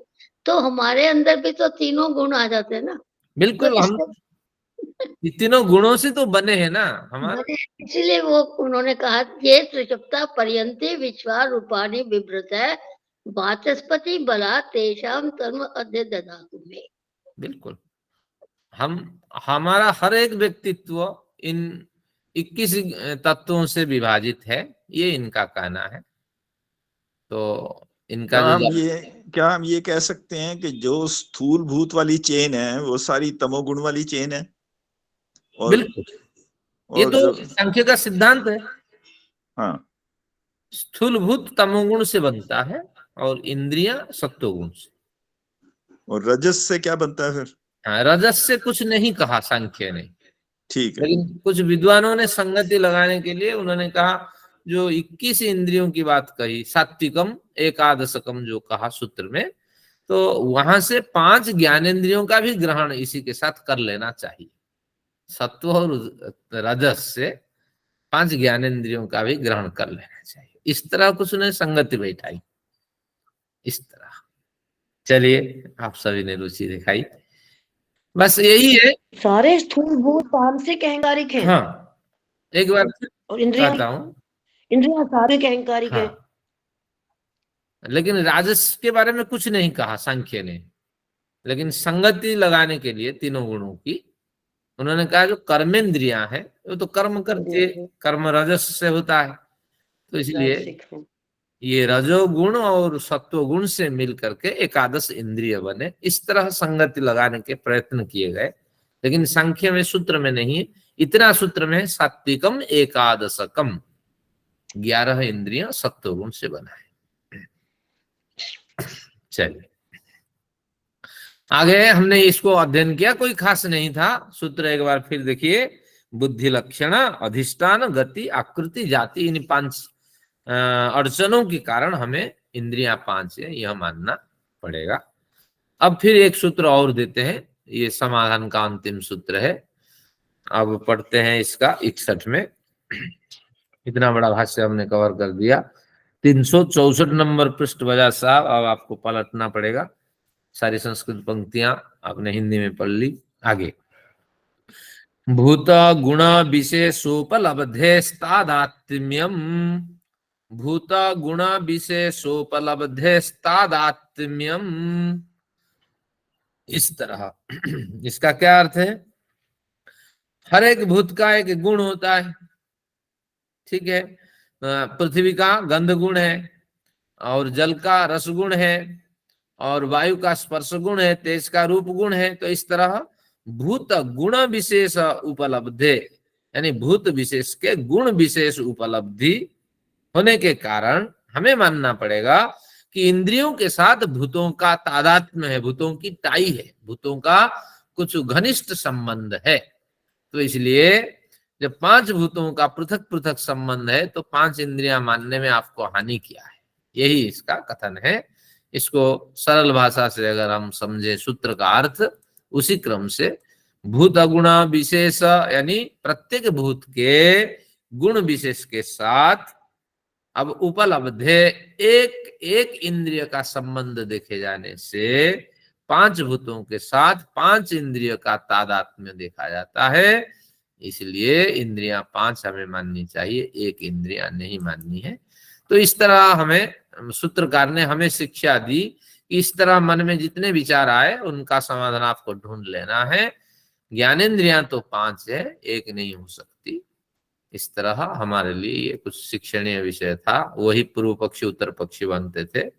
तो हमारे अंदर भी तो तीनों गुण आ जाते हैं ना। तो बिल्कुल, हम तीनों गुणों से तो बने हैं ना हमारे। इसीलिए वो उन्होंने कहा ये त्रिसप्ता पर्यंती विश्वा रूपाणी विभ्रत है, वाचस्पति बला तेषाम तन्म अद्य दधातु में। बिल्कुल, हमारा हर एक व्यक्तित्व इन 21 तत्वों से विभाजित है, ये इनका कहना है। तो इनका क्या हम ये कह सकते हैं कि जो स्थूल भूत वाली चेन है वो सारी तमोगुण वाली चेन है? और बिल्कुल, ये तो सांख्य का सिद्धांत है। हाँ, स्थूल भूत तमोगुण से बनता है और इंद्रियां सत्वगुण से। और रजस से क्या बनता है फिर? हाँ, रजस से कुछ नहीं कहा सांख्य ने, ठीक है। लेकिन कुछ विद्वानों ने संगति लगाने के लिए उन्होंने कहा, जो 21 इंद्रियों की बात कही, सात्विकम एकादशकम जो कहा सूत्र में, तो वहां से 5 ज्ञानेंद्रियों का भी ग्रहण इसी के साथ कर लेना चाहिए। सत्व और रजस से 5 ज्ञानेंद्रियों का भी ग्रहण कर लेना चाहिए। इस तरह कुछ ने संगति बैठाई, इस तरह। चलिए, आप सभी ने रुचि दिखाई, बस यही है। सारे स्थूल भूत तामसिक अहंकारिक हैं। हाँ, एक बार और इंद्रियां कहता हूँ, सारे अहंकारिक हैं। हाँ, लेकिन राजस के बारे में कुछ नहीं कहा सांख्य ने, लेकिन संगति लगाने के लिए तीनों गुणों की उन्होंने कहा जो कर्मेंद्रियां हैं वो तो कर्म करती है, कर्म रजस से होता है, तो इसलिए ये रजोगुण और सत्वगुण से मिल करके एकादश इंद्रिय बने। इस तरह संगति लगाने के प्रयत्न किए गए, लेकिन संख्या में सूत्र में नहीं है। इतना सूत्र में सात्विकम एकादशकम, 11 इंद्रियां सत्वगुण से बना है। चलिए आगे, हमने इसको अध्ययन किया, कोई खास नहीं था। सूत्र एक बार फिर देखिए, बुद्धि लक्षण अधिष्ठान गति आकृति जाति, इन 5 अड़चनों के कारण हमें इंद्रियां 5 है यह मानना पड़ेगा। अब फिर एक सूत्र और देते हैं, ये समाधान का अंतिम सूत्र है। अब पढ़ते हैं इसका 61 में। इतना बड़ा भाष्य हमने कवर कर दिया। 364 नंबर पृष्ठ बजाज साहब, अब आपको पलटना पड़ेगा। सारी संस्कृत पंक्तियां आपने हिंदी में पढ़ ली। आगे, भूत गुण विशेषोपलब्धेस्तादात्म्यम, भूत गुण विशेषोपलब्धेस्तादात्म्यम, इस तरह। इसका क्या अर्थ है? हर एक भूत का एक गुण होता है, ठीक है। पृथ्वी का गंध गुण है, और जल का रस गुण है, और वायु का स्पर्श गुण है, तेज का रूप गुण है। तो इस तरह भूत गुण विशेष उपलब्धे, यानी भूत विशेष के गुण विशेष उपलब्धि होने के कारण हमें मानना पड़ेगा कि इंद्रियों के साथ भूतों का तादात्म्य है, भूतों की टाई है, भूतों का कुछ घनिष्ठ संबंध है। तो इसलिए जब 5 भूतों का पृथक पृथक संबंध है तो 5 इंद्रियां मानने में आपको हानि क्या है, यही इसका कथन है। इसको सरल भाषा से अगर हम समझे सूत्र का अर्थ, उसी क्रम से भूत गुण विशेष, यानी प्रत्येक भूत के गुण विशेष के साथ अब उपलब्धे एक एक इंद्रिय का संबंध देखे जाने से 5 भूतों के साथ 5 इंद्रिय का तादात्म्य देखा जाता है। इसलिए इंद्रियां 5 हमें माननी चाहिए, एक इंद्रियां नहीं माननी है। तो इस तरह हमें सूत्रकार ने हमें शिक्षा दी कि इस तरह मन में जितने विचार आए उनका समाधान आपको ढूंढ लेना है। ज्ञानेंद्रियां तो 5 है, एक नहीं हो सकती। इस तरह हमारे लिए ये कुछ शिक्षणीय विषय था, वही पूर्व पक्षी उत्तर पक्षी बनते थे।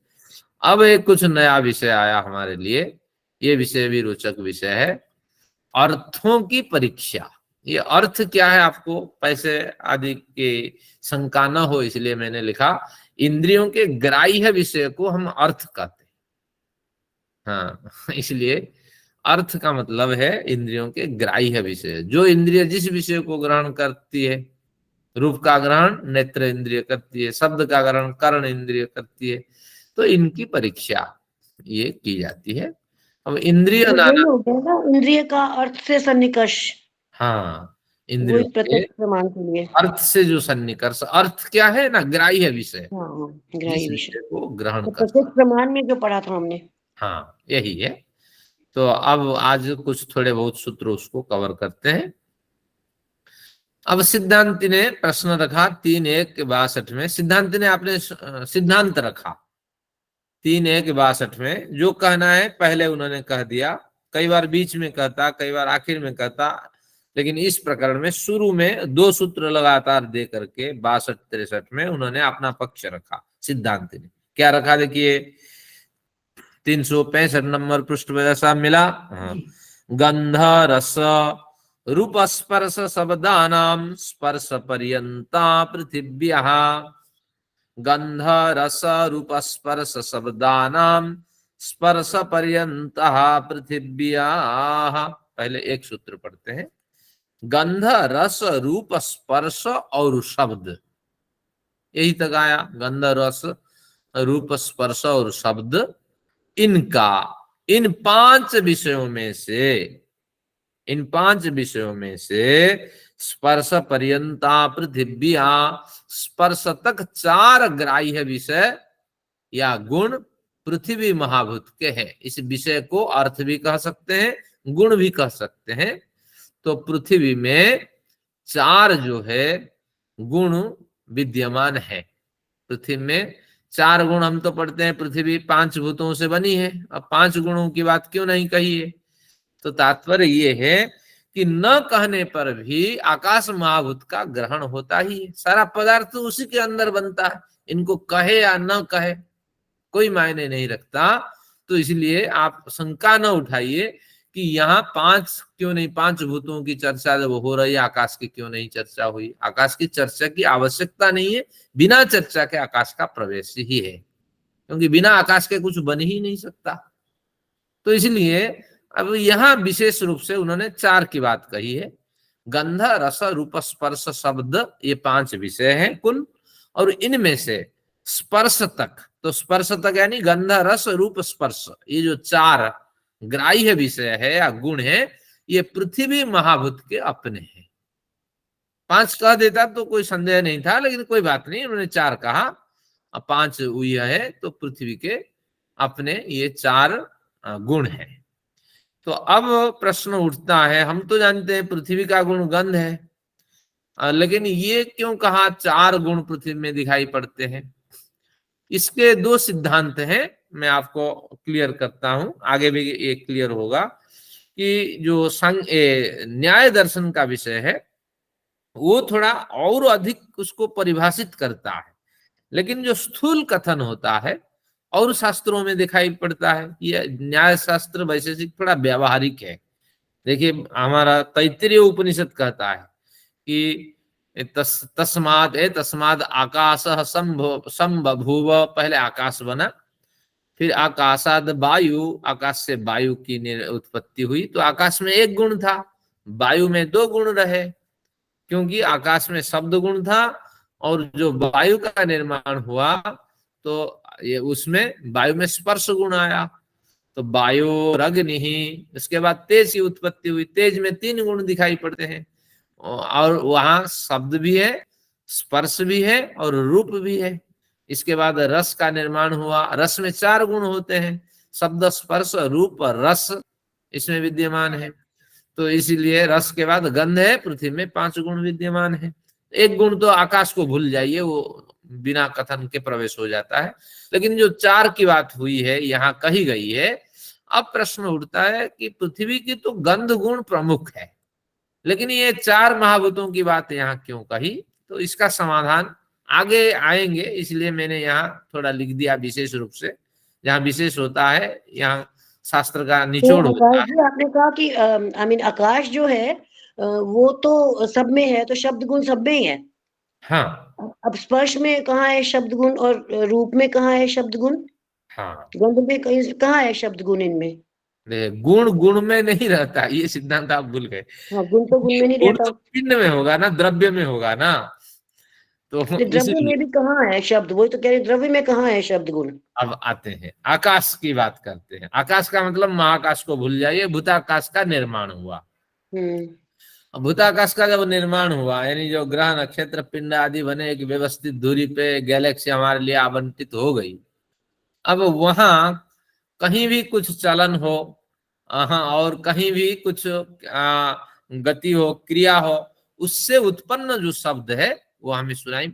अब एक कुछ नया विषय आया हमारे लिए, ये विषय भी रोचक विषय है, अर्थों की परीक्षा। ये अर्थ क्या है, आपको पैसे आदि की शंका न हो इसलिए मैंने लिखा, इंद्रियों के ग्राह्य विषय को हम अर्थ कहते हैं। हाँ, इसलिए अर्थ का मतलब है इंद्रियों के ग्राह्य विषय। जो इंद्रिय जिस विषय को ग्रहण करती है, रूप का ग्रहण नेत्र इंद्रिय करती है, शब्द का ग्रहण कर्ण इंद्रिय करती है, तो इनकी परीक्षा ये की जाती है। अब इंद्रिय नाना, इंद्रिय का अर्थ से सन्निकर्ष, हाँ, इंद्रियों के प्रत्यक्ष प्रमाण के लिए अर्थ से जो सन्निकर्ष, अर्थ क्या है ना, ग्राह्य विषय, ग्राह्य जिस विषय को ग्रहण कर, प्रत्यक्ष प्रमाण में जो पढ़ा था हमने, हाँ यही है। तो अब आज कुछ थोड़े बहुत सूत्र उसको कवर करते हैं। अब सिद्धांति ने प्रश्न रखा 3:1:62 में, सिद्धांति ने आपने सिद्धांत रखा 3:1:62 में। जो कहना है पहले उन्होंने कह दिया, कई बार बीच में कहता, कई बार आखिर में कहता, लेकिन इस प्रकरण में शुरू में 2 सूत्र लगातार दे करके 62-63 में उन्होंने अपना पक्ष रखा। सिद्धांति ने क्या रखा, देखिए 365 नंबर पृष्ठ में ऐसा मिला, गंध रस रूप स्पर्श शब्दानां स्पर्श पर्यंता पृथिव्याः, गंध रस रूप स्पर्श शब्दानां स्पर्श पर्यंतः पृथिव्याः। पहले एक सूत्र पढ़ते हैं, गंध रस रूप स्पर्श और शब्द, यही तक आया। गंध रस रूप स्पर्श और शब्द, इनका इन 5 विषयों में से स्पर्श पर्यंता पृथिव्या, स्पर्श तक 4 ग्राह्य विषय या गुण पृथ्वी महाभूत के हैं। इस विषय को अर्थ भी कह सकते हैं, गुण भी कह सकते हैं। तो पृथ्वी में 4 जो है गुण विद्यमान है। पृथ्वी में 4 गुण हम तो पढ़ते हैं, पृथ्वी 5 भूतों से बनी है, अब 5 गुणों की बात क्यों नहीं कही है? तो तात्पर्य ये है कि न कहने पर भी आकाश महाभूत का ग्रहण होता ही है। सारा पदार्थ उसी के अंदर बनता है, इनको कहे या न कहे कोई मायने नहीं रखता। तो इसलिए आप शंका न उठाइए कि यहाँ 5 क्यों नहीं, 5 भूतों की चर्चा जब हो रही है, आकाश की क्यों नहीं चर्चा हुई? आकाश की चर्चा की आवश्यकता नहीं है, बिना चर्चा के आकाश का प्रवेश ही है, क्योंकि बिना आकाश के कुछ बन ही नहीं सकता। तो इसलिए अब यहाँ विशेष रूप से उन्होंने 4 की बात कही है, गंध रस रूप स्पर्श शब्द, ये 5 विषय हैं कुल, और इनमें से स्पर्श तक, तो स्पर्श तक यानी गंध रस रूप स्पर्श, ये जो 4 ग्राह्य विषय है या गुण है, ये पृथ्वी महाभूत के अपने हैं। 5 कह देता तो कोई संदेह नहीं था, लेकिन कोई बात नहीं, उन्होंने 4 कहा। 5 यह है, तो पृथ्वी के अपने ये 4 गुण हैं। तो अब प्रश्न उठता है, हम तो जानते हैं पृथ्वी का गुण गंध है, लेकिन ये क्यों कहा 4 गुण पृथ्वी में दिखाई पड़ते हैं? इसके 2 सिद्धांत हैं, मैं आपको क्लियर करता हूं, आगे भी ये क्लियर होगा कि जो न्याय दर्शन का विषय है वो थोड़ा और अधिक उसको परिभाषित करता है, लेकिन जो स्थूल कथन होता है और शास्त्रों में दिखाई पड़ता है। ये न्याय शास्त्र वैशेषिक थोड़ा व्यावहारिक है। देखिए, हमारा तैत्तिरीय उपनिषद कहता है कि तस्माद आकाशः संबभूव, पहले आकाश बना, फिर आकाशाद वायु, आकाश से वायु की उत्पत्ति हुई। तो आकाश में 1 गुण था, वायु में 2 गुण रहे, क्योंकि आकाश में शब्द गुण था और जो वायु का निर्माण हुआ तो ये उसमें वायु में स्पर्श गुण आया, तो वायु अग्नि, उसके बाद तेज की उत्पत्ति हुई। तेज में 3 गुण दिखाई पड़ते हैं, और वहां शब्द भी है, स्पर्श भी है और रूप भी है। इसके बाद रस का निर्माण हुआ, रस में 4 गुण होते हैं, शब्द, स्पर्श, रूप, रस इसमें विद्यमान है। तो इसीलिए रस के बाद गंध है, पृथ्वी में 5 गुण विद्यमान है। 1 गुण तो आकाश को भूल जाइए, वो बिना कथन के प्रवेश हो जाता है, लेकिन जो 4 की बात हुई है, यहाँ कही गई है। अब प्रश्न उठता है कि पृथ्वी की तो गंध गुण प्रमुख है, लेकिन ये 4 महाभूतों की बात यहाँ क्यों कही? तो इसका समाधान आगे आएंगे, इसलिए मैंने यहाँ थोड़ा लिख दिया विशेष रूप से। जहाँ विशेष होता है यहाँ शास्त्र का निचोड़ तो होता आकाश है। जी, आपने कहा कि आई मीन आकाश जो है वो तो सब में है, तो शब्द गुण सब में ही है। हाँ अब स्पर्श में कहाँ है शब्द गुण और रूप में कहाँ है शब्द गुण? हाँ, गंध में कहाँ है शब्द गुण इनमें? गुण गुण में नहीं रहता, ये सिद्धांत आप भूल गए। हाँ, गुण तो गुण में नहीं गुण रहता। तो पिंड में होगा ना, द्रव्य में होगा ना, तो द्रव्य इसीलिए में भी कहाँ है शब्द? वही तो कह रहे, द्रव्य में कहाँ है शब्द गुण? अब आते हैं, आकाश की बात करते हैं। आकाश का मतलब महाकाश को भूल जाइए, भूताकाश का निर्माण हुआ। भूताकाश का जब निर्माण हुआ, यानी जो ग्रह, नक्षत्र, पिंड आदि बने, एक व्यवस्थित दूरी पे गैलेक्सी हमारे लिए आवंटित हो गई। अब वहां कहीं भी कुछ चलन हो, और कहीं भी कुछ गति हो, क्रिया हो, उससे उत्पन्न जो शब्द है वो हमें सुनाई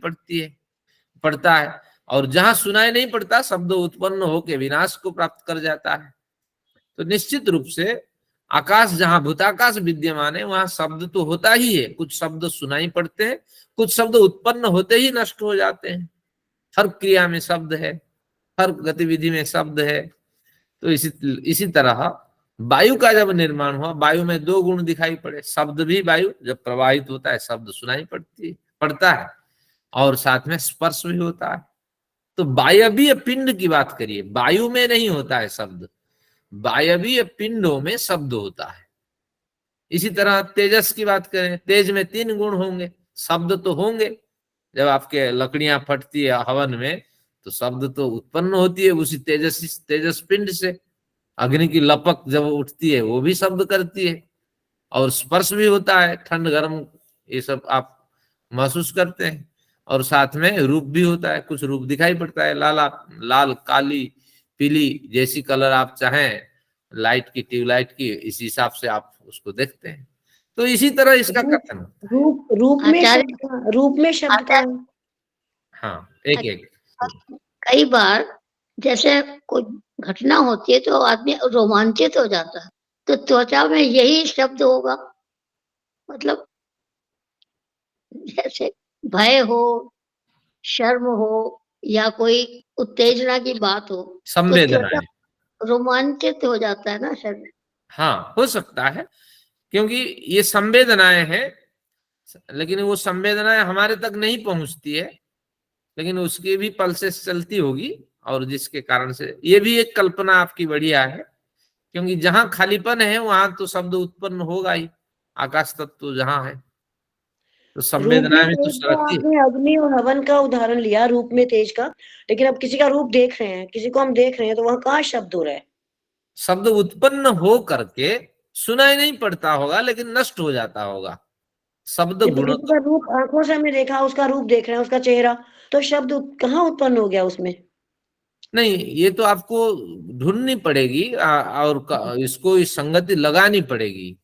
पड़ता है। और जहां सुनाई नहीं पड़ता, शब्द उत्पन्न होकर विनाश को प्राप्त कर जाता है। तो निश्चित रूप से आकाश, जहां भूताकाश विद्यमान है, वहां शब्द तो होता ही है। कुछ शब्द सुनाई पड़ते हैं, कुछ शब्द उत्पन्न होते ही नष्ट हो जाते हैं। हर क्रिया में शब्द है, हर गतिविधि में शब्द है। तो इसी तरह वायु का जब निर्माण हुआ, वायु में 2 गुण दिखाई पड़े। शब्द भी, वायु जब प्रवाहित होता है शब्द सुनाई पड़ता है, और साथ में स्पर्श भी होता है। तो वायवीय पिंड की बात करिए, वायु में नहीं होता है शब्द, वायवीय पिंडों में शब्द होता है। इसी तरह तेजस की बात करें, तेज में 3 गुण होंगे, शब्द तो होंगे। जब आपके लकड़ियां फटती है हवन में, तो शब्द तो उत्पन्न होती है उसी तेजस पिंड से। अग्नि की लपक जब उठती है, वो भी शब्द करती है। और स्पर्श भी होता है, ठंड गर्म ये सब आप महसूस करते हैं। और साथ में रूप भी होता है, कुछ रूप दिखाई पड़ता है, लाल, काली, पीली, जैसी कलर आप चाहें, लाइट की, ट्यूबलाइट की, इस हिसाब से आप उसको देखते हैं। तो इसी तरह इसका कथन होता है। रूप में शब्द का। हाँ, एक कई बार जैसे कोई घटना होती है तो आदमी रोमांचित हो जाता है, तो त्वचा में यही शब्द होगा। मतलब जैसे भय हो, शर्म हो, या कोई उत्तेजना की बात हो, संवेदना, तो रोमांचित हो जाता है ना शरीर। हाँ, हो सकता है, क्योंकि ये संवेदनाएं हैं, लेकिन वो संवेदनाएं हमारे तक नहीं पहुंचती है, लेकिन उसकी भी पल्सेस चलती होगी, और जिसके कारण से ये भी एक कल्पना आपकी बढ़िया है, क्योंकि जहां खालीपन है वहां तो शब्द उत्पन्न होगा ही। आकाश तत्व जहां है, तो संवेदनाएं भी तो सरकती है। आपने अग्नि और हवन का उदाहरण लिया, रूप में तेज का, लेकिन अब किसी का रूप देख रहे हैं, किसी को हम देख रहे हैं, तो वहां कहाँ शब्द हो रहा है? शब्द उत्पन्न हो करके सुनाई नहीं पड़ता होगा, लेकिन नष्ट हो जाता होगा। शब्द जब गुण किसी का रूप आंखों से हमने देखा, उसका रूप देख रहे हैं, उसका चेहरा, तो शब्द कहाँ उत्पन्न हो गया उसमें? नहीं, ये तो आपको ढूंढनी पड़ेगी और इसको इस संगति लगानी पड़ेगी,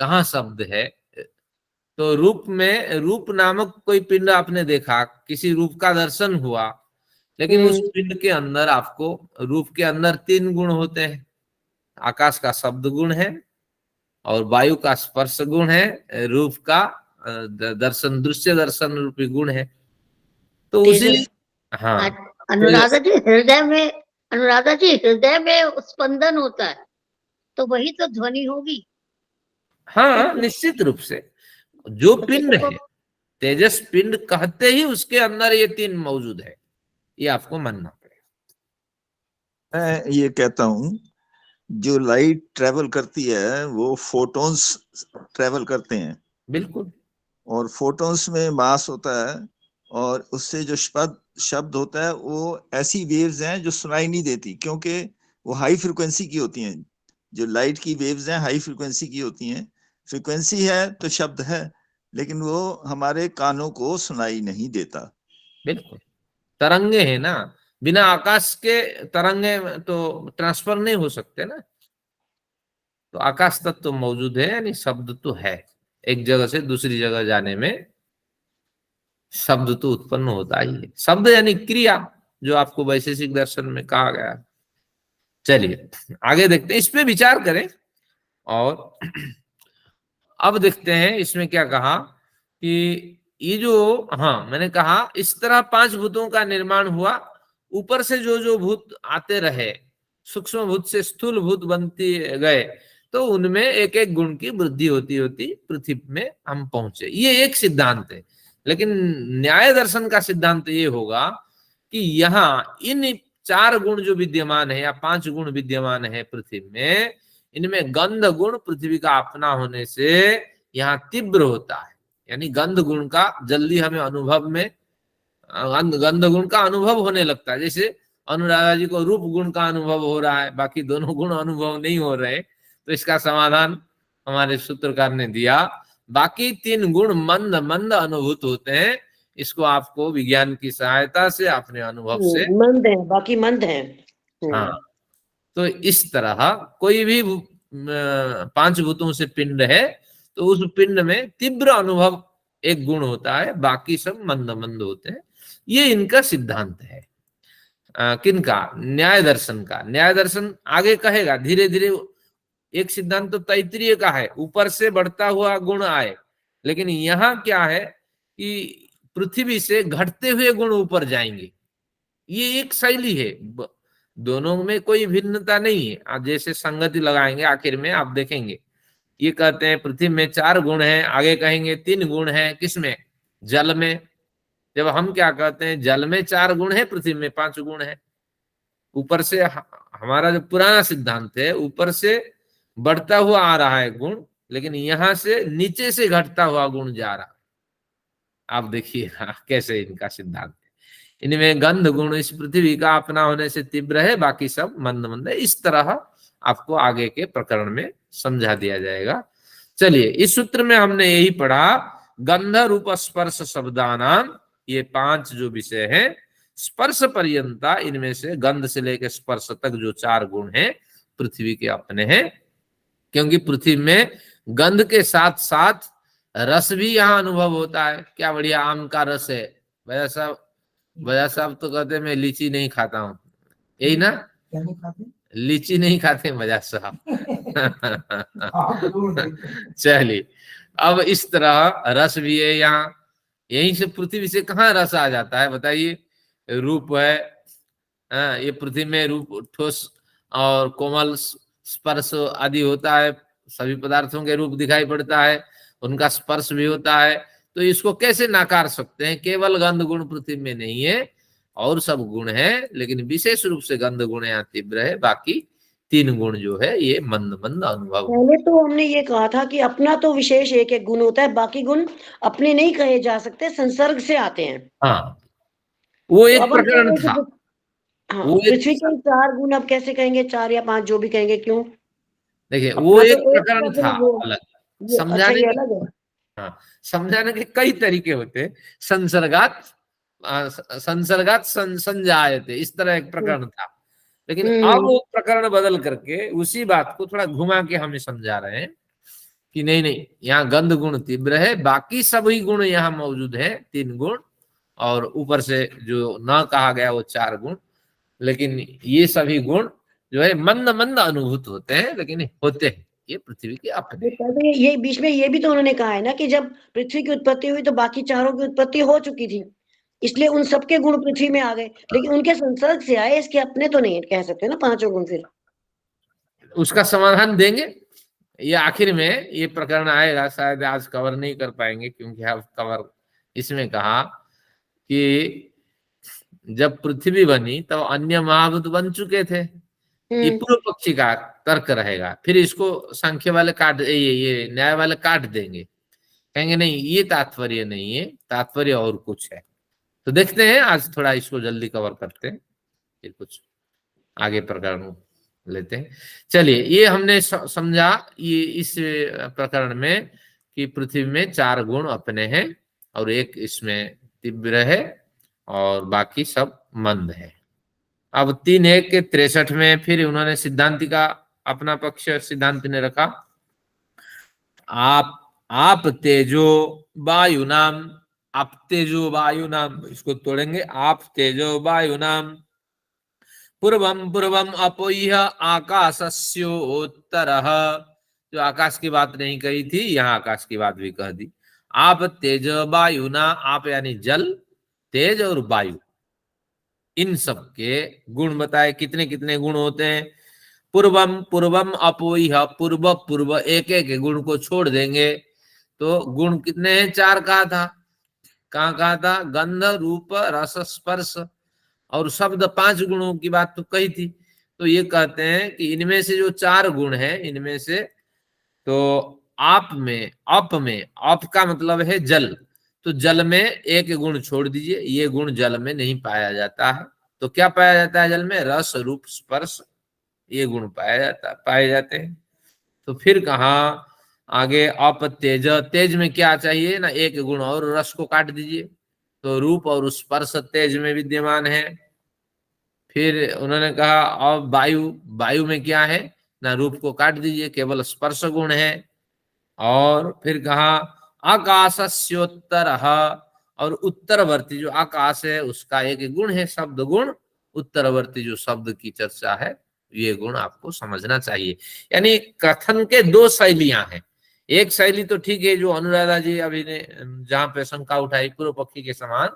कहाँ शब्द है। तो रूप में, रूप नामक कोई पिंड आपने देखा, किसी रूप का दर्शन हुआ, लेकिन उस पिंड के अंदर आपको, रूप के अंदर 3 गुण होते हैं। आकाश का शब्द गुण है, और वायु का स्पर्श गुण है, रूप का दर्शन, दृश्य दर्शन रूपी गुण है। तो उसी, तेजस। हाँ, अनुराधा जी, हृदय में, अनुराधा जी, हृदय में स्पंदन होता है, तो वही तो ध्वनि होगी। हाँ, निश्चित रूप से जो तो पिंड देखो, है, तेजस पिंड कहते ही उसके अंदर ये 3 मौजूद है, ये आपको मानना पड़ेगा। मैं ये कहता हूँ, जो लाइट ट्रेवल करती है वो फोटॉन्स ट्रेवल करते हैं, बिल्कुल। और फोटॉन्स में मास होता है, और उससे जो शब्द होता है वो ऐसी वेव्स हैं जो सुनाई नहीं देती, क्योंकि वो हाई फ्रिक्वेंसी की होती हैं। जो लाइट की वेव्स हैं हाई फ्रिक्वेंसी की होती हैं। फ्रिक्वेंसी है तो शब्द है, लेकिन वो हमारे कानों को सुनाई नहीं देता। बिल्कुल, तरंगे है ना, बिना आकाश के तरंगे तो ट्रांसफर नहीं हो सकते ना। तो आकाश तत्व तो मौजूद है, यानी शब्द तो है, एक जगह से दूसरी जगह जाने में शब्द तो उत्पन्न होता ही है। शब्द यानी क्रिया, जो आपको वैशेषिक दर्शन में कहा गया है। चलिए आगे देखते हैं, इस पे विचार करें। और अब देखते हैं इसमें क्या कहा कि ये जो, हाँ मैंने कहा इस तरह 5 भूतों का निर्माण हुआ। ऊपर से जो जो भूत आते रहे, सूक्ष्म भूत से स्थूल भूत बनते गए, तो उनमें एक एक गुण की वृद्धि होती होती पृथ्वी में हम पहुंचे। ये एक सिद्धांत है, लेकिन न्याय दर्शन का सिद्धांत ये होगा कि यहाँ इन 4 गुण जो विद्यमान है या 5 गुण विद्यमान है पृथ्वी में, इनमें गंध गुण पृथ्वी का अपना होने से यहाँ तीव्र होता है। यानी गंध गुण का जल्दी हमें अनुभव में, गंध गुण का अनुभव होने लगता है। जैसे अनुराधा जी को रूप गुण का अनुभव हो रहा है, बाकी दोनों गुण अनुभव नहीं हो रहे, तो इसका समाधान हमारे सूत्रकार ने दिया, बाकी 3 गुण मंद मंद अनुभूत होते हैं। इसको आपको विज्ञान की सहायता से, अपने अनुभव से, मंद है, बाकी मंद है। हाँ, तो इस तरह कोई भी 5 भूतों से पिंड है, तो उस पिंड में तीव्र अनुभव एक गुण होता है, बाकी सब मंद मंद होते हैं। ये इनका सिद्धांत है। किनका? न्याय दर्शन का। न्याय दर्शन आगे कहेगा धीरे धीरे, एक सिद्धांत तो तैत्तिरीय का है, ऊपर से बढ़ता हुआ गुण आए, लेकिन यहाँ क्या है कि पृथ्वी से घटते हुए गुण ऊपर जाएंगे। ये एक शैली है, दोनों में कोई भिन्नता नहीं है। आप जैसे संगति लगाएंगे आखिर में आप देखेंगे, ये कहते हैं पृथ्वी में 4 गुण हैं, आगे कहेंगे 3 गुण हैं, किसमें? जल में। जब हम क्या कहते हैं, जल में 4 गुण है, पृथ्वी में 5 गुण है। ऊपर से हमारा जो पुराना सिद्धांत है, ऊपर से बढ़ता हुआ आ रहा है गुण, लेकिन यहां से नीचे से घटता हुआ गुण जा रहा है। आप देखिएगा कैसे इनका सिद्धांत है। इनमें गंध गुण इस पृथ्वी का अपना होने से तीव्र है, बाकी सब मंद मंद है। इस तरह आपको आगे के प्रकरण में समझा दिया जाएगा। चलिए, इस सूत्र में हमने यही पढ़ा, गंध रूप स्पर्श शब्दानाम, ये 5 जो विषय हैं, स्पर्श पर्यंता, इनमें से गंध से लेकर स्पर्श तक जो 4 गुण हैं पृथ्वी के अपने हैं। क्योंकि पृथ्वी में गंध के साथ साथ रस भी यहाँ अनुभव होता है। क्या बढ़िया आम का रस है। भैया साहब तो कहते मैं लीची नहीं खाता हूँ, यही ना? क्या नहीं खाते? लीची नहीं खाते भैया साहब। चलिए, अब इस तरह रस भी है यहाँ। यहीं से, पृथ्वी से कहाँ रस आ जाता है बताइए? रूप है, ये पृथ्वी में रूप, ठोस और कोमल, स्पर्श आदि होता है। सभी पदार्थों के रूप दिखाई पड़ता है, उनका स्पर्श भी होता है। तो इसको कैसे नकार सकते हैं? केवल गंध गुण पृथ्वी में नहीं है, और सब गुण है, लेकिन विशेष रूप से गंध गुण यहाँ तीव्र है, बाकी 3 गुण जो है ये मंद मंद अनुभव। पहले तो हमने ये कहा था कि अपना तो विशेष एक एक गुण होता है, बाकी गुण अपने नहीं कहे जा सकते, संसर्ग से आते हैं। हाँ, वो एक अब हम कह प्रकरण रहे हैं था। कि हाँ, वो एक, पृथ्वी के 4 गुण अब कैसे कहेंगे, 4 या 5 जो भी कहेंगे, क्यों? देखिए वो अपना एक तो एक प्रकरण था, था वो अलग अच्छा समझाने ये की। अलग है। हाँ, समझाने के कई तरीके होते हैं। संसर्गात संजायते, इस तरह एक प्रकरण था, लेकिन अब वो प्रकरण बदल करके उसी बात को थोड़ा घुमा के हमें समझा रहे हैं कि नहीं नहीं, यहाँ गंध गुण तीव्र है, बाकी सभी गुण यहाँ मौजूद है, 3 गुण, और ऊपर से जो न कहा गया वो 4 गुण, लेकिन ये सभी गुण जो है मंद मंद अनुभूत होते हैं, लेकिन होते हैं, ये पृथ्वी के अपने। ये बीच में ये भी तो उन्होंने कहा है ना कि जब पृथ्वी की उत्पत्ति हुई तो बाकी चारों की उत्पत्ति हो चुकी थी, इसलिए उन सबके गुण पृथ्वी में आ गए, लेकिन उनके संसर्ग से आए, इसके अपने तो नहीं कह सकते ना 5 गुण। फिर उसका समाधान देंगे, ये आखिर में ये प्रकरण आएगा, शायद आज कवर नहीं कर पाएंगे, क्योंकि अब कवर इसमें कहा कि जब पृथ्वी बनी तब अन्य महाभूत बन चुके थे। ये पूर्व पक्षी का तर्क रहेगा, फिर इसको सांख्य वाले काट, ये न्याय वाले काट देंगे, कहेंगे नहीं ये तात्पर्य नहीं है, तात्पर्य और कुछ है। तो देखते हैं, आज थोड़ा इसको जल्दी कवर करते हैं, फिर कुछ आगे प्रकरण लेते हैं। चलिए, ये हमने समझा ये इस प्रकरण में कि पृथ्वी में 4 गुण अपने हैं और एक इसमें तीव्र है और बाकी सब मंद है। अब 3:1 के 63 में फिर उन्होंने सिद्धांति का अपना पक्ष सिद्धांत ने रखा। आप तेजो वायु नाम, आप तेजो वायु नाम, इसको तोड़ेंगे, आप तेजो वायु नाम पूर्वम पूर्वम अपोह्य आकाशस्योत्तरः, जो आकाश की बात नहीं कही थी, यहाँ आकाश की बात भी कह दी। आप तेज वायु ना, आप यानी जल, तेज और वायु, इन सब के गुण बताए, कितने कितने गुण होते हैं। पूर्वम पूर्वम अपोह्य, पूर्व पूर्व, एक एक गुण को छोड़ देंगे तो गुण कितने हैं? 4 कहा था। कहाँ कहा था? गंध रूप रस स्पर्श, और शब्द 5 गुणों की बात तो कही थी। तो ये कहते हैं कि इनमें से जो 4 गुण है, इनमें से तो आप में, अप का मतलब है जल, तो जल में एक गुण छोड़ दीजिए, ये गुण जल में नहीं पाया जाता है। तो क्या पाया जाता है जल में? रस रूप स्पर्श, ये गुण पाए जाते हैं। तो फिर कहा आगे, अप तेज, तेज में क्या चाहिए ना? एक गुण और, रस को काट दीजिए, तो रूप और स्पर्श तेज में विद्यमान है। फिर उन्होंने कहा अब वायु, वायु में क्या है ना? रूप को काट दीजिए, केवल स्पर्श गुण है। और फिर कहा आकाशस्योत्तर, और उत्तरवर्ती जो आकाश है उसका एक गुण है, शब्द गुण, उत्तरवर्ती जो शब्द की चर्चा है, ये गुण आपको समझना चाहिए। यानी कथन के 2 शैलियां हैं। एक शैली तो ठीक है, जो अनुराधा जी अभी ने जहां पे शंका उठाई पूर्व पक्षी के समान,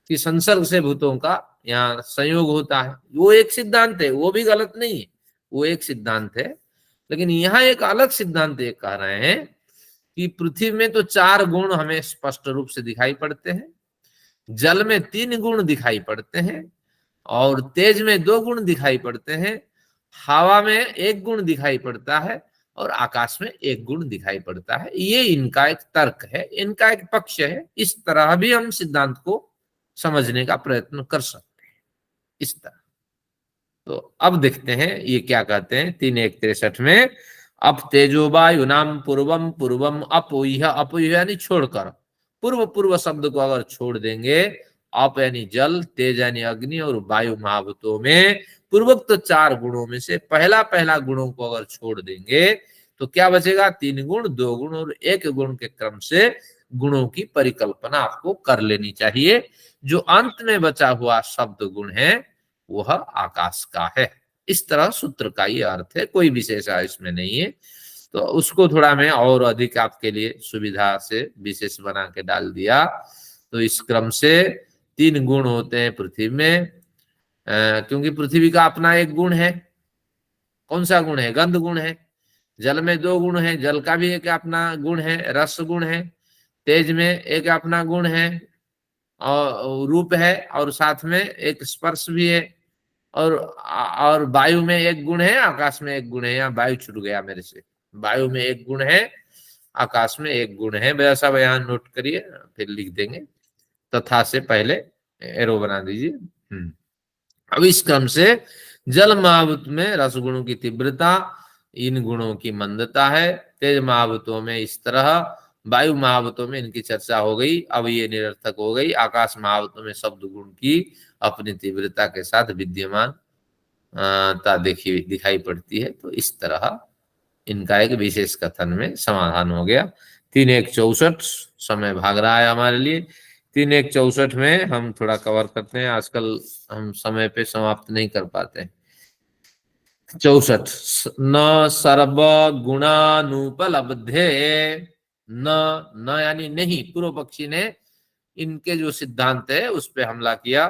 कि संसर्ग से भूतों का यहाँ संयोग होता है, वो एक सिद्धांत है, वो भी गलत नहीं है, वो एक सिद्धांत है। लेकिन यहाँ एक अलग सिद्धांत ये कह रहे हैं कि पृथ्वी में तो 4 गुण हमें स्पष्ट रूप से दिखाई पड़ते हैं, जल में 3 गुण दिखाई पड़ते हैं, और तेज में 2 गुण दिखाई पड़ते हैं, हवा में 1 गुण दिखाई पड़ता है, और आकाश में 1 गुण दिखाई पड़ता है। ये इनका एक तर्क है, इनका एक पक्ष है। इस तरह भी हम सिद्धांत को समझने का प्रयत्न कर सकते हैं, इस तरह। तो अब देखते हैं ये क्या कहते हैं 3:1-63 में। अप तेजो वायु नाम पूर्वम पूर्वम अपोह्य, अपोह्य यानी छोड़कर, पूर्व पूर्व शब्द को अगर छोड़ देंगे, अप यानी जल, तेज यानी अग्नि, और वायु महाभूतों में पूर्वोक्त 4 गुणों में से पहला गुणों को अगर छोड़ देंगे तो क्या बचेगा? 3 गुण, 2 गुण और 1 गुण के क्रम से गुणों की परिकल्पना आपको कर लेनी चाहिए। जो अंत में बचा हुआ शब्द गुण है वह आकाश का है। इस तरह सूत्र का ये अर्थ है, कोई विशेषता इसमें नहीं है। तो उसको थोड़ा मैं और अधिक आपके लिए सुविधा से विशेष बना के डाल दिया। तो इस क्रम से 3 गुण होते हैं पृथ्वी में, क्योंकि पृथ्वी का अपना एक गुण है। कौन सा गुण है? गंध गुण है। जल में 2 गुण है, जल का भी एक अपना गुण है, रस गुण है। तेज में एक अपना गुण है और रूप है, और साथ में एक स्पर्श भी है। और वायु में 1 गुण है, आकाश में 1 गुण है। यहाँ वायु छूट गया मेरे से, वायु में 1 गुण है, आकाश में 1 गुण है। वैसा यहाँ नोट करिए, फिर लिख देंगे, तथा से पहले एरो बना दीजिए। अब इस क्रम से जल महाभूत में रस गुणों की तीव्रता, इन गुणों की मंदता है। तेज महाभूतों में इस तरह, वायु महाभूतों में इनकी चर्चा हो गई, अब ये निरर्थक हो गई। आकाश महाभूतों में शब्द गुण की अपनी तीव्रता के साथ विद्यमान दिखाई पड़ती है। तो इस तरह इनका एक विशेष कथन में समाधान हो गया। 3:1:64 समय भाग रहा है हमारे लिए। 3:1:64 में हम थोड़ा कवर करते हैं, आजकल हम समय पे समाप्त नहीं कर पाते। 64 न सर्व गुणानुपलब्धे, न यानी नहीं, पूर्व पक्षी ने इनके जो सिद्धांत है उस पे हमला किया,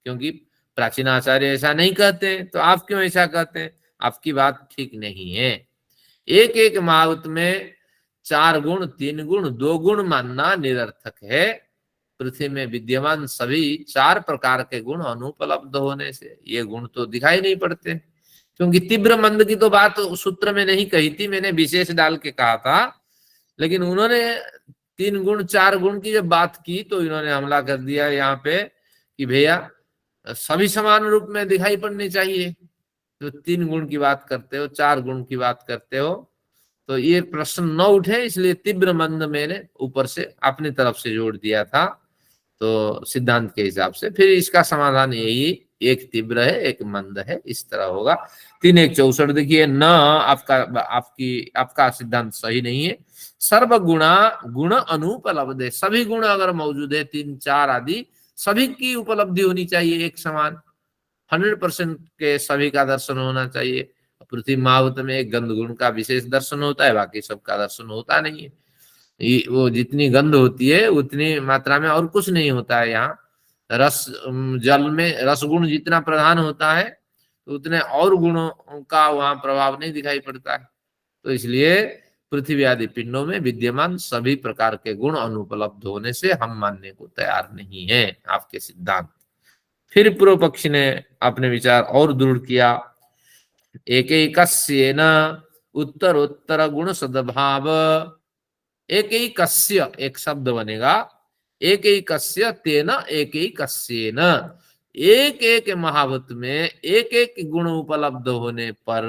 क्योंकि प्राचीन आचार्य ऐसा नहीं कहते, तो आप क्यों ऐसा कहते हैं, आपकी बात ठीक नहीं है। एक एक महाभूत में 4 गुण, 3 गुण, 2 गुण मानना निरर्थक है। पृथ्वी में विद्यमान सभी 4 प्रकार के गुण अनुपलब्ध होने से ये गुण तो दिखाई नहीं पड़ते, क्योंकि तीव्र मंद की तो बात सूत्र में नहीं कही थी, मैंने विशेष डाल के कहा था, लेकिन उन्होंने 3 गुण 4 गुण की जब बात की तो इन्होंने हमला कर दिया यहाँ पे कि भैया सभी समान रूप में दिखाई पड़ने चाहिए। तो 3 गुण की बात करते हो, 4 गुण की बात करते हो, तो ये प्रश्न न उठे, इसलिए तीव्र मंद मैंने ऊपर से अपनी तरफ से जोड़ दिया था। तो सिद्धांत के हिसाब से फिर इसका समाधान यही, एक तीव्र है एक मंद है, इस तरह होगा। 3:1:64 देखिए, न आपका सिद्धांत सही नहीं है। सर्व गुणा गुण अनुपलब्ध है, सभी गुण अगर मौजूद है 3 4 आदि सभी की उपलब्धि होनी चाहिए एक समान, 100% के सभी का दर्शन होना चाहिए। पृथ्वी महाभूत में एक गंध गुण का विशेष दर्शन होता है, बाकी सबका दर्शन होता नहीं है। वो जितनी गंध होती है उतनी मात्रा में और कुछ नहीं होता है। यहाँ रस, जल में रसगुण जितना प्रधान होता है तो उतने और गुणों का वहां प्रभाव नहीं दिखाई पड़ता है। तो इसलिए पृथ्वी आदि पिंडों में विद्यमान सभी प्रकार के गुण अनुपलब्ध होने से हम मानने को तैयार नहीं है आपके सिद्धांत। फिर पूर्व पक्षी ने अपने विचार और दृढ़ किया। एकैकस्येन उत्तरोत्तर गुण सद्भाव, एकैकस्य एक शब्द बनेगा, एकैकस्य तेन एकैकस्येन, एक एक महाभूत में एक एक गुण उपलब्ध होने पर,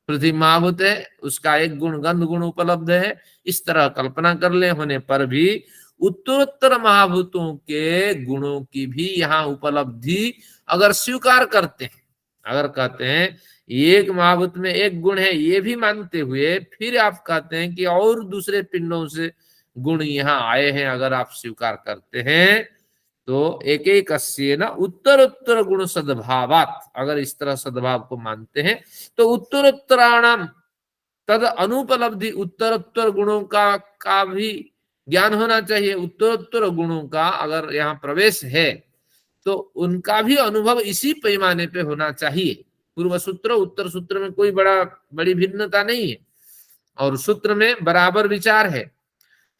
पृथ्वी महाभूत है उसका एक गुण गंध गुण उपलब्ध है, इस तरह कल्पना कर ले होने पर भी उत्तरोत्तर महाभूतों के गुणों की भी यहाँ उपलब्धि अगर स्वीकार करते हैं, अगर कहते हैं एक महाभूत में एक गुण है ये भी मानते हुए फिर आप कहते हैं कि और दूसरे पिंडों से गुण यहाँ आए हैं, अगर आप स्वीकार करते हैं तो एकैकस्येन उत्तरोत्तर गुण सद्भावात, अगर इस तरह सद्भाव को मानते हैं तो उत्तरोत्तराणाम तद अनुपलब्धि, उत्तरोत्तर गुणों का भी ज्ञान होना चाहिए। उत्तरोत्तर गुणों का अगर यहाँ प्रवेश है तो उनका भी अनुभव इसी पैमाने पे होना चाहिए। पूर्व सूत्र उत्तर सूत्र में कोई बड़ी भिन्नता नहीं है और सूत्र में बराबर विचार है।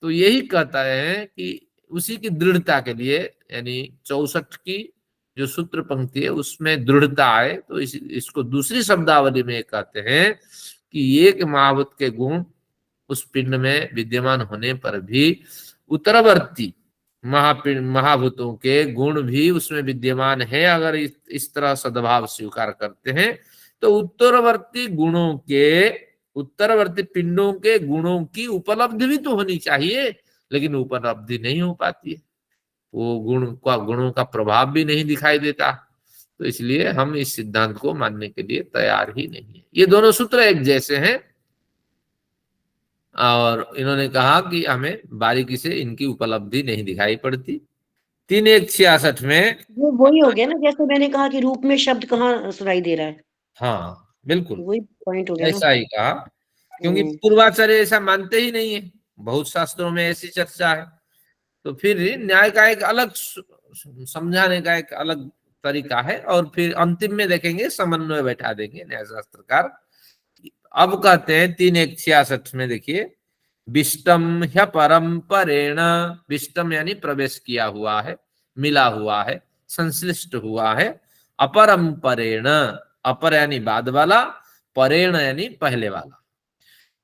तो यही कहता है कि उसी की दृढ़ता के लिए, यानी 64 की जो सूत्र पंक्ति है उसमें दृढ़ता आए, तो इसको दूसरी शब्दावली में कहते हैं कि एक महाभूत के गुण उस पिंड में विद्यमान होने पर भी उत्तरवर्ती महाभूतों के गुण भी उसमें विद्यमान है। अगर इस तरह सद्भाव स्वीकार करते हैं तो उत्तरवर्ती पिंडों के गुणों की उपलब्धि भी तो होनी चाहिए, लेकिन उपलब्धि नहीं हो पाती है, वो गुणों का प्रभाव भी नहीं दिखाई देता। तो इसलिए हम इस सिद्धांत को मानने के लिए तैयार ही नहीं है। ये दोनों सूत्र एक जैसे हैं और इन्होंने कहा कि हमें बारीकी से इनकी उपलब्धि नहीं दिखाई पड़ती। 3:1:66 में वो वही हो गया ना, जैसे मैंने कहा कि रूप में शब्द कहाँ सुनाई दे रहा है, हाँ बिल्कुल वही पॉइंट हो गया ना। ऐसा ही कहा, क्योंकि पूर्वाचार्य ऐसा मानते ही नहीं है, बहुत शास्त्रों में ऐसी चर्चा है। तो फिर न्याय का एक अलग समझाने का एक अलग तरीका है और फिर अंतिम में देखेंगे समन्वय बैठा देंगे न्याय शास्त्रकार। अब कहते हैं 3:1:66 में देखिए, विष्टम ह्य परंपरेण, विष्टम यानी प्रवेश किया हुआ है, मिला हुआ है, संश्लिष्ट हुआ है, अपरंपरेण, अपर यानी बाद वाला, परेण यानी पहले वाला।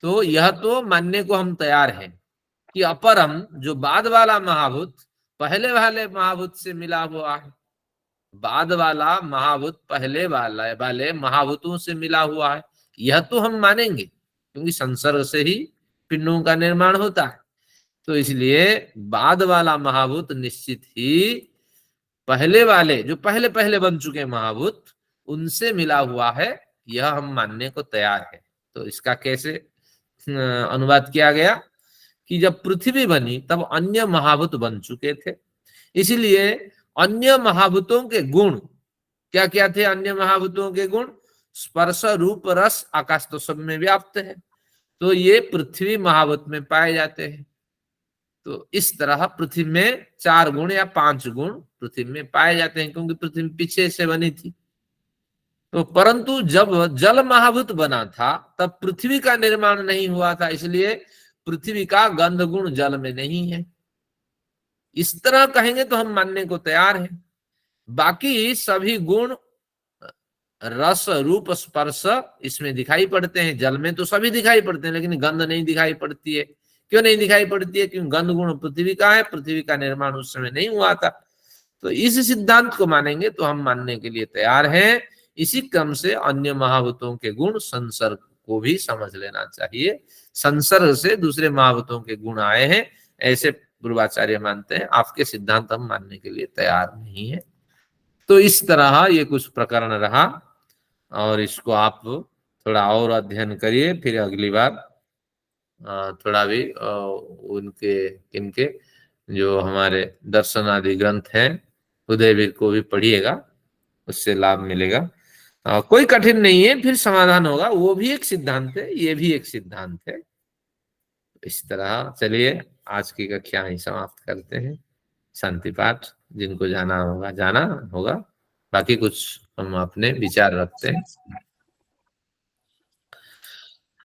तो यह तो मानने को हम तैयार हैं कि अपरम जो बाद वाला महाभूत पहले वाले महाभूत से मिला हुआ है, बाद वाला महाभूत पहले वाले महाभूतों से मिला हुआ है, यह तो हम मानेंगे, क्योंकि संसर्ग से ही पिंडों का निर्माण होता है। तो इसलिए बाद वाला महाभूत निश्चित ही पहले वाले जो पहले पहले बन चुके महाभूत उनसे मिला हुआ है, यह हम मानने को तैयार है। तो इसका कैसे अनुवाद किया गया कि जब पृथ्वी बनी तब अन्य महाभूत बन चुके थे, इसलिए अन्य महाभूतों के गुण क्या क्या थे? अन्य महाभूतों के गुण स्पर्श रूप रस आकाश तो सब में व्याप्त है, तो ये पृथ्वी महाभूत में पाए जाते हैं। तो इस तरह पृथ्वी में 4 गुण या 5 गुण पृथ्वी में पाए जाते हैं, क्योंकि पृथ्वी पीछे से बनी थी। तो परंतु जब जल महाभूत बना था तब पृथ्वी का निर्माण नहीं हुआ था, इसलिए पृथ्वी का गंध गुण जल में नहीं है। इस तरह कहेंगे तो हम मानने को तैयार हैं। बाकी सभी गुण रस रूप स्पर्श इसमें दिखाई पड़ते हैं, जल में तो सभी दिखाई पड़ते हैं, लेकिन गंध नहीं दिखाई पड़ती है। क्यों नहीं दिखाई पड़ती है? क्योंकि गंध गुण पृथ्वी का है, पृथ्वी का निर्माण उस समय नहीं हुआ था। तो इस सिद्धांत को मानेंगे तो हम मानने के लिए तैयार हैं। इसी क्रम से अन्य महाभूतों के गुण संसर्ग को भी समझ लेना चाहिए। संसर्ग से दूसरे महाभूतों के गुण आए हैं, ऐसे पूर्वाचार्य मानते हैं। आपके सिद्धांत हम मानने के लिए तैयार नहीं है। तो इस तरह ये कुछ प्रकरण रहा, और इसको आप थोड़ा और अध्ययन करिए। फिर अगली बार थोड़ा भी उनके इनके जो हमारे दर्शन आदि ग्रंथ हैं उदयवीर को भी पढ़िएगा, उससे लाभ मिलेगा। कोई कठिन नहीं है, फिर समाधान होगा। वो भी एक सिद्धांत है, ये भी एक सिद्धांत है। इस तरह चलिए आज की कक्षा ही समाप्त करते हैं। शांति पाठ जिनको जाना होगा जाना होगा, बाकी कुछ हम अपने विचार रखते हैं।